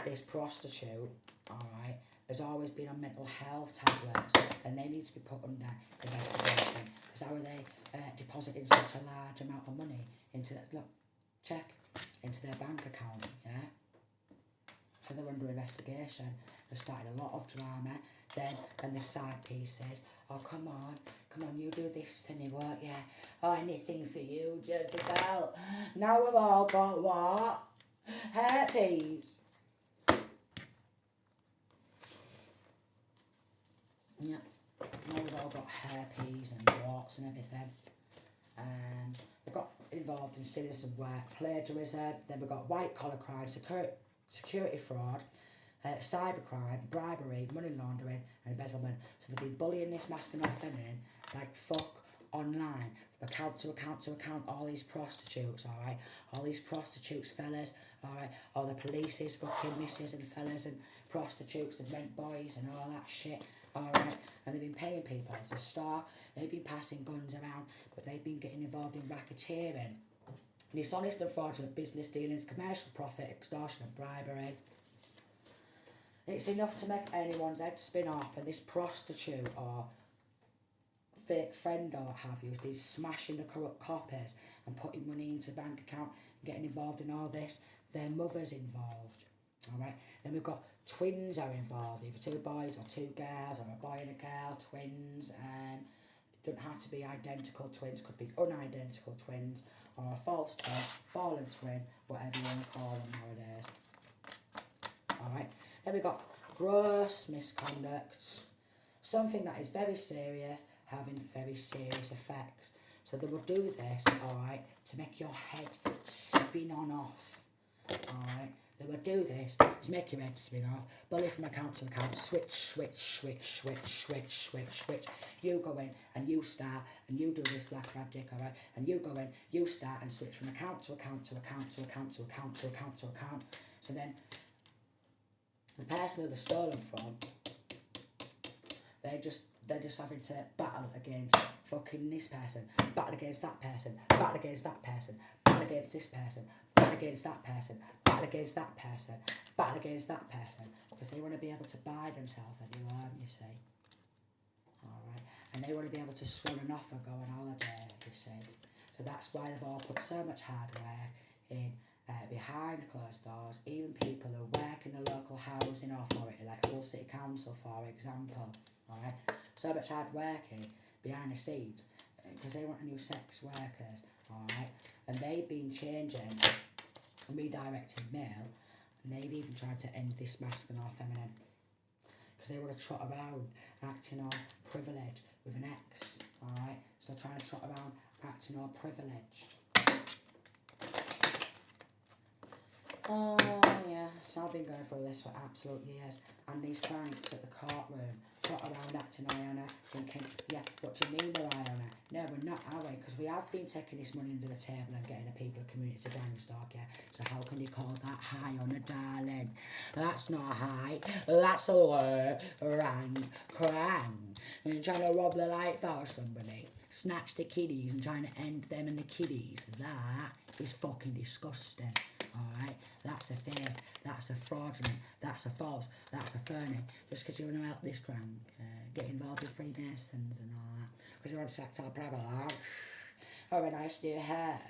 this prostitute, alright, has always been on mental health tablets, and they need to be put under investigation, because how are they depositing such a large amount of money into that, look, check, into their bank account, yeah? So they're under investigation. They've started a lot of drama. Then, and the side pieces. Oh, come on, you do this for me, won't you? Oh, anything for you, Jezebel. Now we've all got what? Herpes. Yeah. Now we've all got herpes and warts and everything. They got involved in citizen work, plagiarism. Then we've got white collar crime, security fraud, cybercrime, bribery, money laundering and embezzlement. So they've been bullying this masculine or feminine like fuck online, from account to account to account, all these prostitutes, alright? All these prostitutes, fellas, alright? All the police's fucking misses and fellas and prostitutes and rent boys and all that shit, alright? And they've been paying people to stalk, they've been passing guns around, but they've been getting involved in racketeering, dishonest and fraudulent business dealings, commercial profit, extortion and bribery. It's enough to make anyone's head spin off, and this prostitute or fake friend or have you has been smashing the corrupt coppers and putting money into the bank account and getting involved in all this. Their mother's involved, alright? Then we've got twins are involved, either two boys or two girls, or a boy and a girl, twins, and it doesn't have to be identical twins, could be unidentical twins, or a false twin, fallen twin, whatever you want to call them nowadays. Alright, then we've got gross misconduct, something that is very serious, having very serious effects. So they will do this, alright, to make your head spin on off, alright. They will do this to make your head spin off, bully from account to account, switch. You go in and you start and you do this black magic, alright, and you go in, you start and switch from account to account to account to account to account to account to account. So then the person who they're stolen from, they're just having to battle against fucking this person, battle against that person, battle against that person, battle against this person, battle against that person, battle against that person, battle against that person, because they want to be able to buy themselves a new home, you see. Alright, and they want to be able to swan an offer, go on holiday, you see. So that's why they've all put so much hard work in behind closed doors, even people who work in the local housing authority, like Hull City Council, for example, alright, so much hard working behind the scenes, because they want a new sex workers, alright, and they've been changing and redirecting male, and they've even tried to end this masculine or feminine. Because they want to trot around acting all privileged with an X, alright? So they're trying to trot around acting all privileged. Oh yeah, so I've been going through this for absolute years, and these cranks at the courtroom trot around acting high on her, thinking, yeah, what do you mean we're high on her? No, we're not, are we? Because we have been taking this money under the table and getting the people of the community to gang stalk, yeah? So how can you call that high on her, darling? That's not high, that's a low rank crime. And you're trying to rob the life out of somebody, snatch the kiddies and trying to end them and the kiddies. That is fucking disgusting. Alright, that's a fake, that's a fraudulent, that's a false, that's a phony. Just because you want to help this crank, get involved with Freemasons and all that. Because you want to act all private. Or a nice new hair.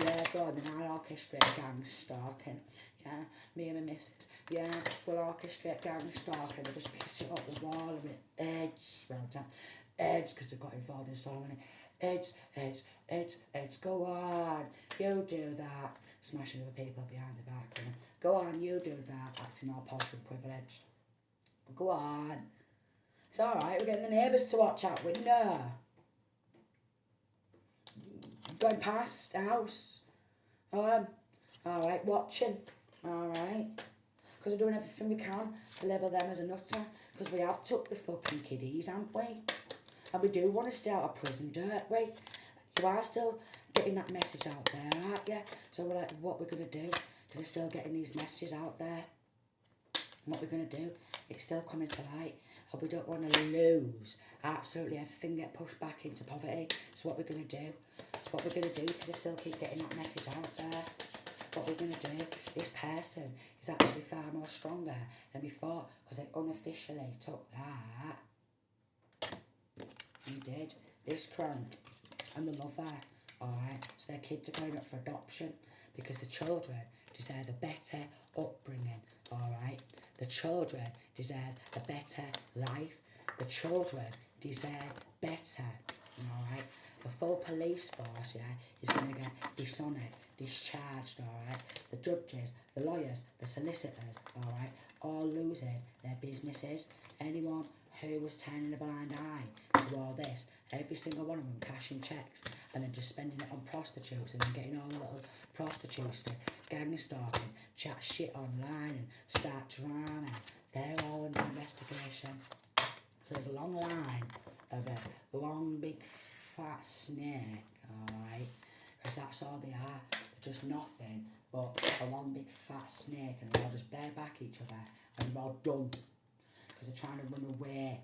Yeah, go on, then I'll orchestrate gang stalking. Yeah, me and my missus. Yeah, we'll orchestrate gang stalking. We'll just piss it up the wall and it edge. Well done. Edge, because they've got involved in so many. Edge, go on, you do that. Smashing other people behind the back. Go on, you do that. Acting all posh and privileged. Go on. It's alright, we're getting the neighbours to watch out window. Going past the house. Alright, watching. Alright. Because we're doing everything we can to label them as a nutter. Because we have took the fucking kiddies, haven't we? And we do want to stay out of prison, don't we? You are still getting that message out there, aren't you? So we're like, what we're going to do? Because they're still getting these messages out there. And what we're going to do, it's still coming to light. And we don't want to lose absolutely everything, get pushed back into poverty. So what we're going to do, because they still keep getting that message out there. What we're going to do, this person is actually far more stronger than before. Because they unofficially took that. He did. This crank and the mother, alright, so their kids are going up for adoption because the children deserve a better upbringing, alright? The children deserve a better life. The children deserve better, alright? The full police force, yeah, is going to get dishonoured, discharged, alright? The judges, the lawyers, the solicitors, alright, all losing their businesses. Anyone who was turning a blind eye to all this, every single one of them cashing checks and then just spending it on prostitutes and then getting all the little prostitutes to gang stalking, chat shit online and start drama. They're all under investigation. So there's a long line of a long big fat snake, alright? Because that's all they are. They're just nothing but a long big fat snake, and they all just bear back each other and they're all done. Because they're trying to run away,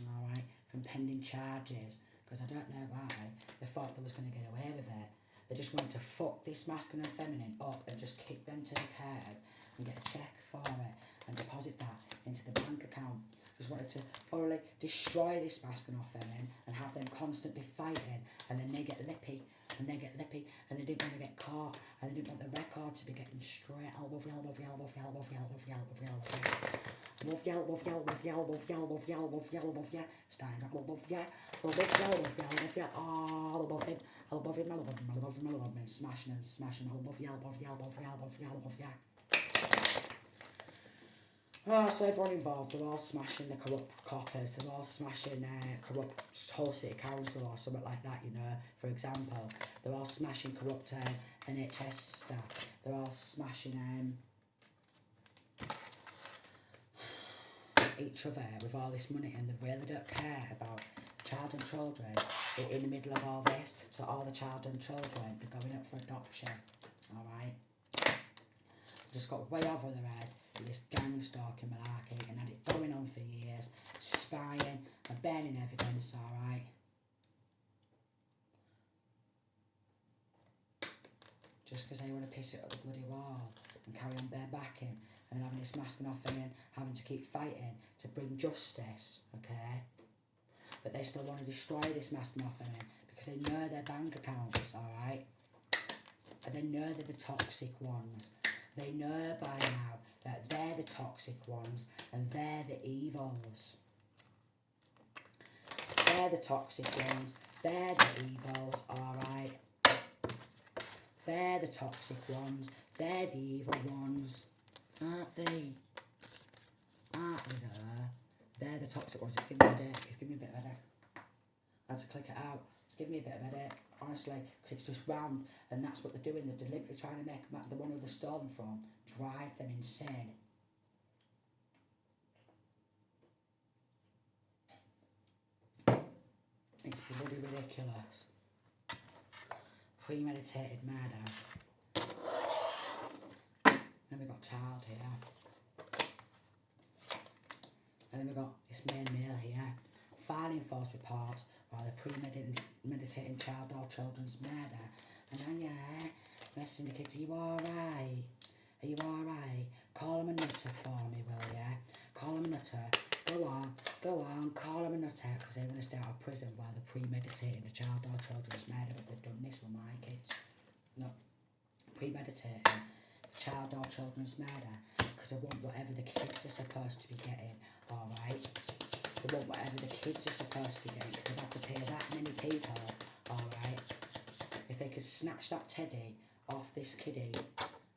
alright, from pending charges. Because I don't know why they thought they was going to get away with it. They just wanted to fuck this masculine and feminine up and just kick them to the curb and get a check for it and deposit that into the bank account. Just wanted to thoroughly destroy this masculine or feminine and have them constantly fighting, and then they get lippy and they get lippy and they didn't want to get caught and they didn't want the record to be getting straight. Love you, love you, love you, love you, love you, love you, love you. Love you, love you, love you, love you, love you, love you, love you. Stein, love you, love you, love you. Oh, I love him, I love him, I love him, I love him, I love him. Smashing him, smashing him. I love you, love you, love you, love you, love you. Oh, so everyone involved, they're all smashing the corrupt coppers, they're all smashing corrupt whole city council or something like that, you know. For example, they're all smashing corrupt NHS staff, they're all smashing each other with all this money, and they really don't care about child and children in the middle of all this. So all the child and children are going up for adoption, alright? Just got way over their head with this gang stalking malarkey and had it going on for years, spying and burning evidence, alright? Just because they want to piss it up the bloody wall and carry on barebacking and having this masking off and having to keep fighting to bring justice, okay? But they still want to destroy this masking off because they know their bank accounts, alright? And they know they're the toxic ones. They know by now that they're the toxic ones and they're the evils. They're the toxic ones. They're the evils, alright? They're the toxic ones. They're the evil ones. Aren't they? Aren't they there? They're the toxic ones. It's giving me a headache. It's giving me a bit of a headache. I had to click it out. It's giving me a bit of a headache, honestly, because it's just round, and that's what they're doing. They're deliberately trying to make the one who they're stolen from drive them insane. It's bloody ridiculous. Premeditated murder. Then we got child here. And then we got this main male here. Filing false reports while they're premeditating child or children's murder. And then, yeah, messaging the kids, are you alright? Are you alright? Call him a nutter for me, will ya? Call him a nutter. Go on, call him a nutter, because they're going to stay out of prison while they're premeditating a child or children's murder, but they've done this with my kids. No, premeditating child or children's murder, because they want whatever the kids are supposed to be getting, alright? They want whatever the kids are supposed to be getting, because they've had to pay that many people, alright? If they could snatch that teddy off this kiddie,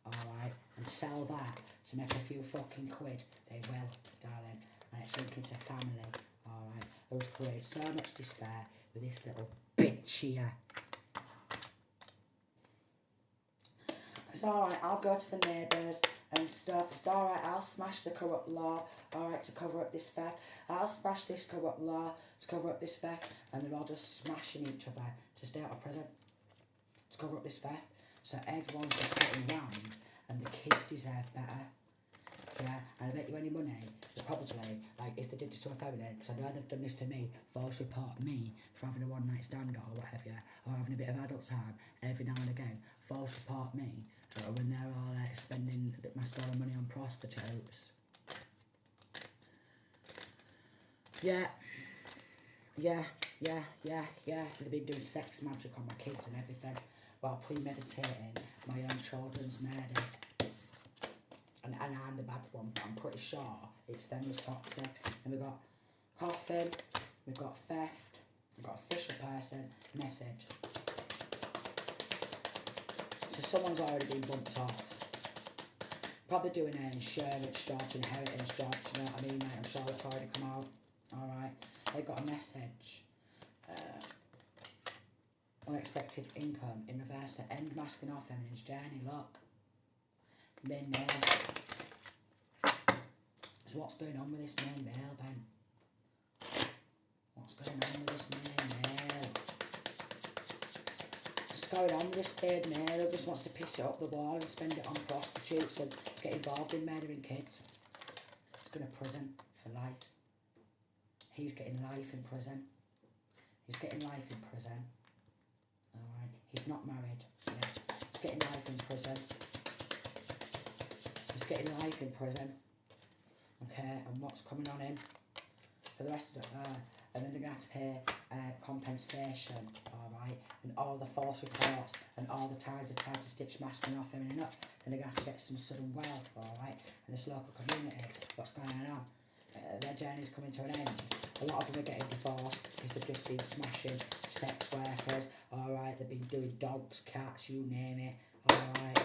alright, and sell that to make a few fucking quid, they will, darling. And it's linked into family, alright. It was created so much despair with this little bitch here. It's alright, I'll go to the neighbours and stuff. It's alright, I'll smash the corrupt law, alright, to cover up this theft. I'll smash this corrupt law to cover up this theft. And they're all just smashing each other to stay out of prison, to cover up this theft. So everyone's just getting round, and the kids deserve better. Yeah, and I bet you any money, they probably, like, if they did this to a family, because I know they've done this to me, false report me for having a one-night stand or whatever, or having a bit of adult time every now and again, false report me when they're all spending my stolen money on prostitutes. Yeah. They've been doing sex magic on my kids and everything, while premeditating my own children's murders. And I'm the bad one, but I'm pretty sure it's them who's toxic. And we've got coughing, we've got theft, we've got official person, message. So someone's already been bumped off. Probably doing an insurance job, inheritance job, you know what I mean, mate? I'm sure it's already come out. Alright, they got a message. Unexpected income in reverse to end masking off feminine's journey, look. Main male. So what's going on with this main male then? What's going on with this main male? What's going on with this main male who just wants to piss it up the wall and spend it on prostitutes and get involved in murdering kids? He's going to prison for life. He's getting life in prison. He's getting life in prison. Alright, he's not married. Yeah. He's getting life in prison. He's getting life in prison. Okay, and what's coming on him for the rest of it? And then they're going to have to pay compensation, alright? And all the false reports and all the times they tried to stitch masking off him and up. And they're going to have to get some sudden wealth, alright? And this local community, what's going on? Their journey's coming to an end. A lot of them are getting divorced because they've just been smashing sex workers, alright? They've been doing dogs, cats, you name it, alright?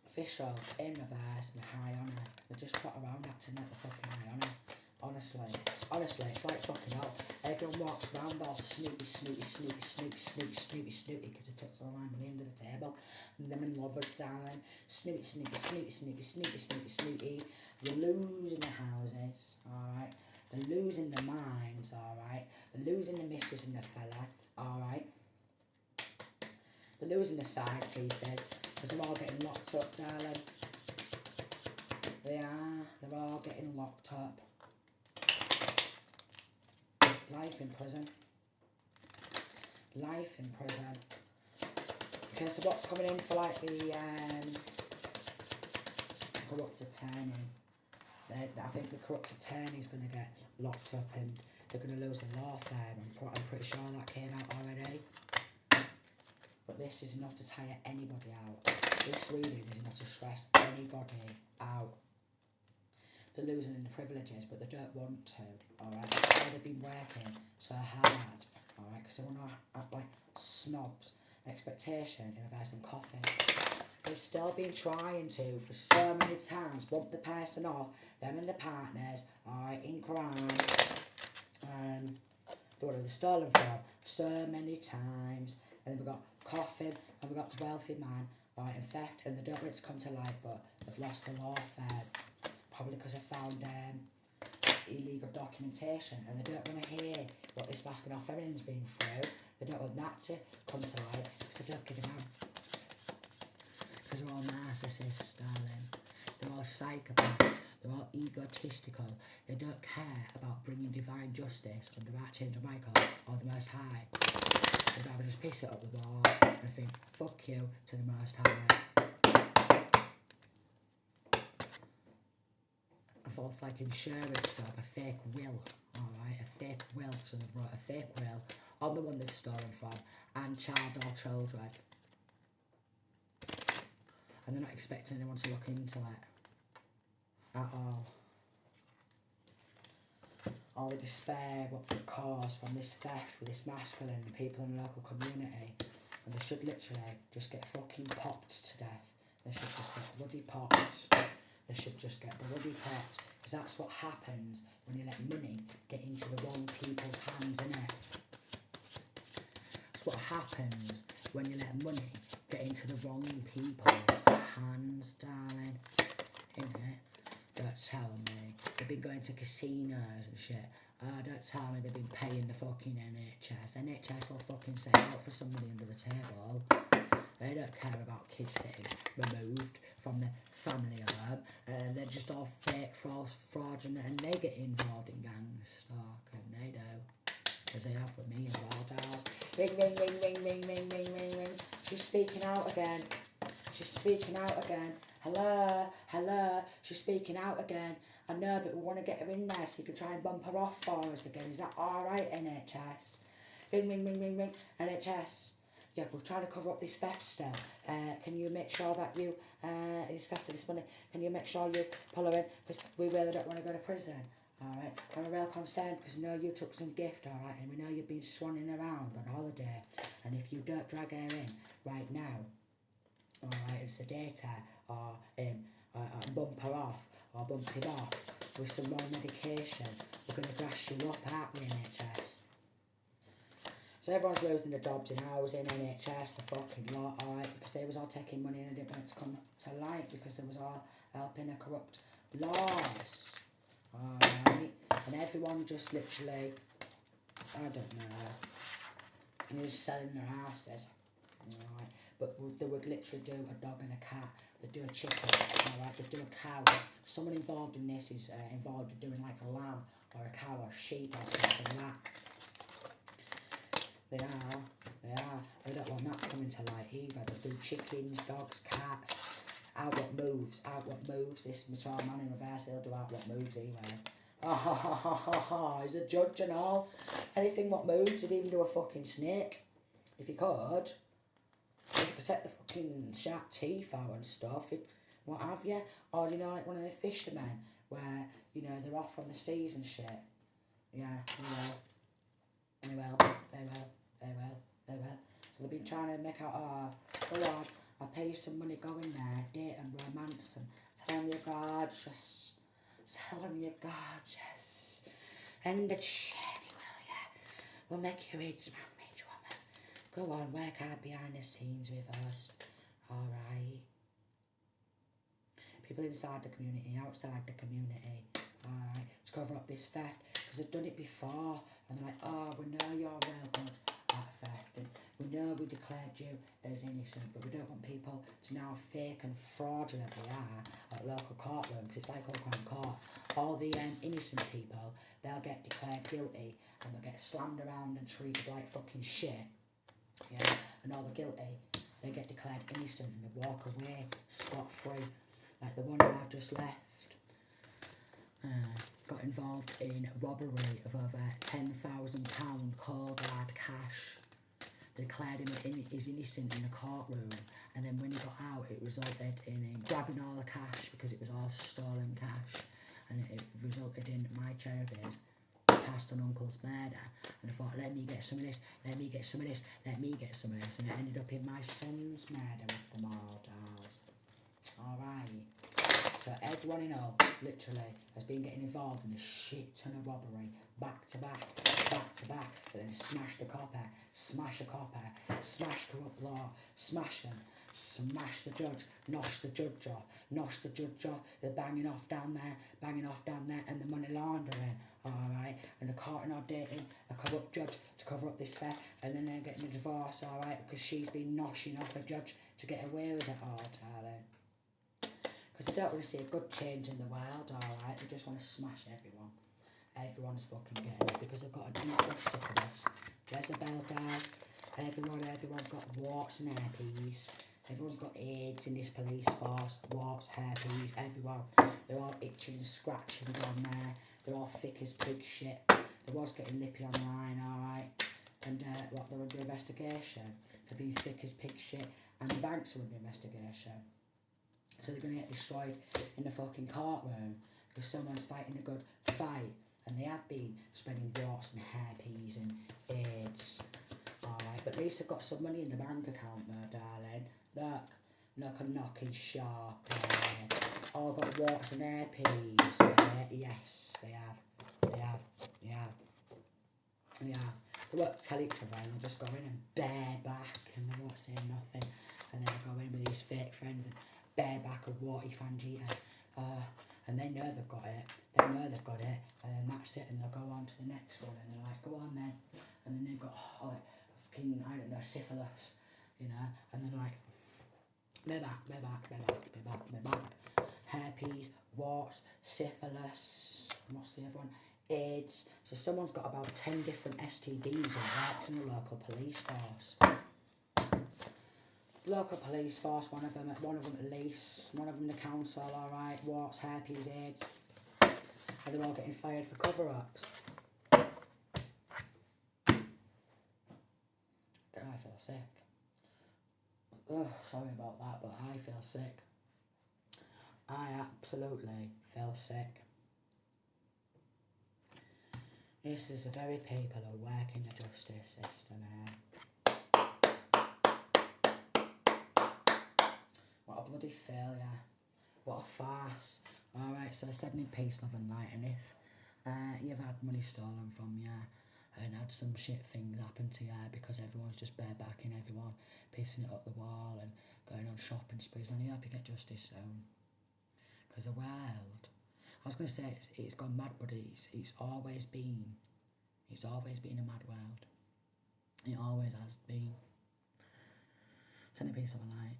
Official, in reverse, and high honour. They just trot around acting like the fucking high honour. Honestly, it's like fucking hell. Everyone walks around all snooty, because they took so long on the end of the table. And them and lovers, darling. Snooty. You're losing the houses, alright? They're losing the minds, alright? They're losing the missus and the fella, alright? They're losing the side pieces, because they're all getting locked up, darling. They are. They're all getting locked up. Life in prison. Life in prison. Okay, so what's coming in for like the corrupt attorney? I think the corrupt attorney is going to get locked up and they're going to lose the law firm. I'm pretty sure that came out already. But this is enough to tire anybody out. This reading is enough to stress anybody out. They're losing in the privileges, but they don't want to. Alright, they've been working so hard, alright, because they want to act like snobs. Expectation in reversing coffee. They've still been trying to, for so many times, bump the person off, them and the partners, alright, in crime. What have they stolen from? So many times. And then we've got coffin, and we've got wealthy man, right, and theft, and they don't want it to come to light, but they've lost the lawfare. Probably because they found illegal documentation, and they don't want to hear what this masking off everything's been through. They don't want that to come to light, because they don't give a damn. Because they're all narcissists, darling. They're all psychopaths. They're all egotistical. They don't care about bringing divine justice under the Archangel Michael or the Most High. They'd rather just piss it up the wall and think, fuck you to the Most High. A false like insurance job, a fake will, alright, a fake will, so they've wrote a fake will on the one they've stolen from, and child or children. And they're not expecting anyone to look into it at all. All the despair what could cause from this theft with this masculine and people in the local community, and they should literally just get fucking popped to death. They should just get bloody popped. They should just get bloody popped, because that's what happens when you let money get into the wrong people's hands, innit? That's what happens when you let money get into the wrong people's hands, darling, innit? Don't tell me they've been going to casinos and shit. Don't tell me they've been paying the fucking NHS. NHS will fucking say out for somebody under the table. They don't care about kids getting removed from the family home. They're just all fake, false, fraudulent, and they get involved in gang stalking. They do. Because they have with me as well, dolls. Ring, ring, ring, ring, ring, ring, ring, ring, ring. She's speaking out again. She's speaking out again. Hello, hello, she's speaking out again. I know, but we want to get her in there so you can try and bump her off for us again. Is that alright, NHS? Ring, ring, ring, ring, ring, NHS. Yeah, we're trying to cover up this theft still. Can you make sure that you, this theft of this money, can you make sure you pull her in? Because we really don't want to go to prison. Alright, I'm real concerned because I know you took some gift, alright, and we know you've been swanning around on holiday. And if you don't drag her in right now, alright, and sedate her, or bump her off, or bump him off with some more medication, we're going to grass you up, aren't we, NHS? So everyone's losing their jobs in housing, NHS, the fucking lot, alright, because they was all taking money and they didn't want it to come to light because they was all helping a corrupt laws, alright, and everyone just literally, I don't know, and they're just selling their asses, alright, but they would literally do a dog and a cat, they'd do a chicken, alright, they'd do a cow. Someone involved in this is involved in doing like a lamb or a cow or sheep or something like that. They are. They don't want that coming to light either. They do chickens, dogs, cats. Out what moves. This mature man in reverse, he'll do out what moves anyway. He's a judge and all. Anything what moves, he'd even do a fucking snake. If he could. If he could take the fucking sharp teeth out and stuff, what have you. Or, you know, like one of the fishermen, where, you know, they're off on the seas and shit. Yeah, they will. So they've been trying to make out, oh Lord, I'll pay you some money, go in there, date and romance and tell them you're gorgeous. Tell them you're gorgeous. And the shady will ya. We'll make you rich man, rich woman. Go on, work hard behind the scenes with us. Alright. People inside the community, outside the community. Alright, to cover up this theft. Because they've done it before. And they're like, oh, we know you're well good at theft. And we know we declared you as innocent. But we don't want people to now fake and fraudulently are at local courtrooms. Because it's like all crime court. All the innocent people, they'll get declared guilty. And they'll get slammed around and treated like fucking shit. Yeah, and all the guilty, they get declared innocent and they walk away scot-free. Like the one who I've just left. Got involved in robbery of over £10,000 cold hard cash. They declared him is innocent in the courtroom, and then when he got out it resulted in him grabbing all the cash because it was all stolen cash, and it resulted in my charities past an uncle's murder, and I thought, let me get some of this, let me get some of this, let me get some of this, and it ended up in my son's murder with them all, dolls. Alright. So everyone in all, literally, has been getting involved in a shit ton of robbery, back to back, but then smash the copper, smash a copper, smash corrupt law, smash them, smash the judge, nosh the judge off, they're banging off down there, and the money laundering, alright, and they're caught and dating a corrupt judge to cover up this theft, and then they're getting a divorce, alright, because she's been noshing off a judge to get away with it all, darling. Because they don't want to see a good change in the world, alright, they just want to smash everyone. Everyone's fucking getting it because they've got a deep syphilis. Jezebel does. Everyone's got warts and herpes. Everyone's got AIDS in this police force. Warts, herpes, everyone. They're all itching and scratching down there. They're all thick as pig shit. They was getting lippy online, alright. And they're under investigation for being thick as pig shit. And the banks are under investigation. So they're going to get destroyed in the fucking courtroom because someone's fighting a good fight. And they have been spreading warts and herpes and AIDS. Alright, but at least they've got some money in the bank account there, darling. Look, a knocking sharp. All got warts and herpes. Yes, they have. They won't tell each other and they'll just go in and bareback and they won't say nothing. And then they'll go in with these fake friends and bareback a warty Fangita. And they know they've got it, and then that's it, and they'll go on to the next one, and they're like, go on then, and then they've got, fucking, I don't know, syphilis, you know, and then like, they're back, herpes, warts, syphilis, and what's the other one, AIDS, so someone's got about 10 different STDs and works in the local police force. Local police force, one of them police, one of them the council, alright, warts, herpes, AIDS, and they're all getting fired for cover-ups. I feel sick. Oh, sorry about that, but I feel sick. I absolutely feel sick. This is the very people who work in the justice system here. What a bloody failure. What a farce. Alright, so I said in peace, love and light, and if you've had money stolen from you and had some shit things happen to you because everyone's just barebacking everyone, pissing it up the wall and going on shopping sprees, then I hope you get justice soon. Because the world, I was going to say it's gone mad, but it's always been a mad world. It always has been. Send a peace, love and light.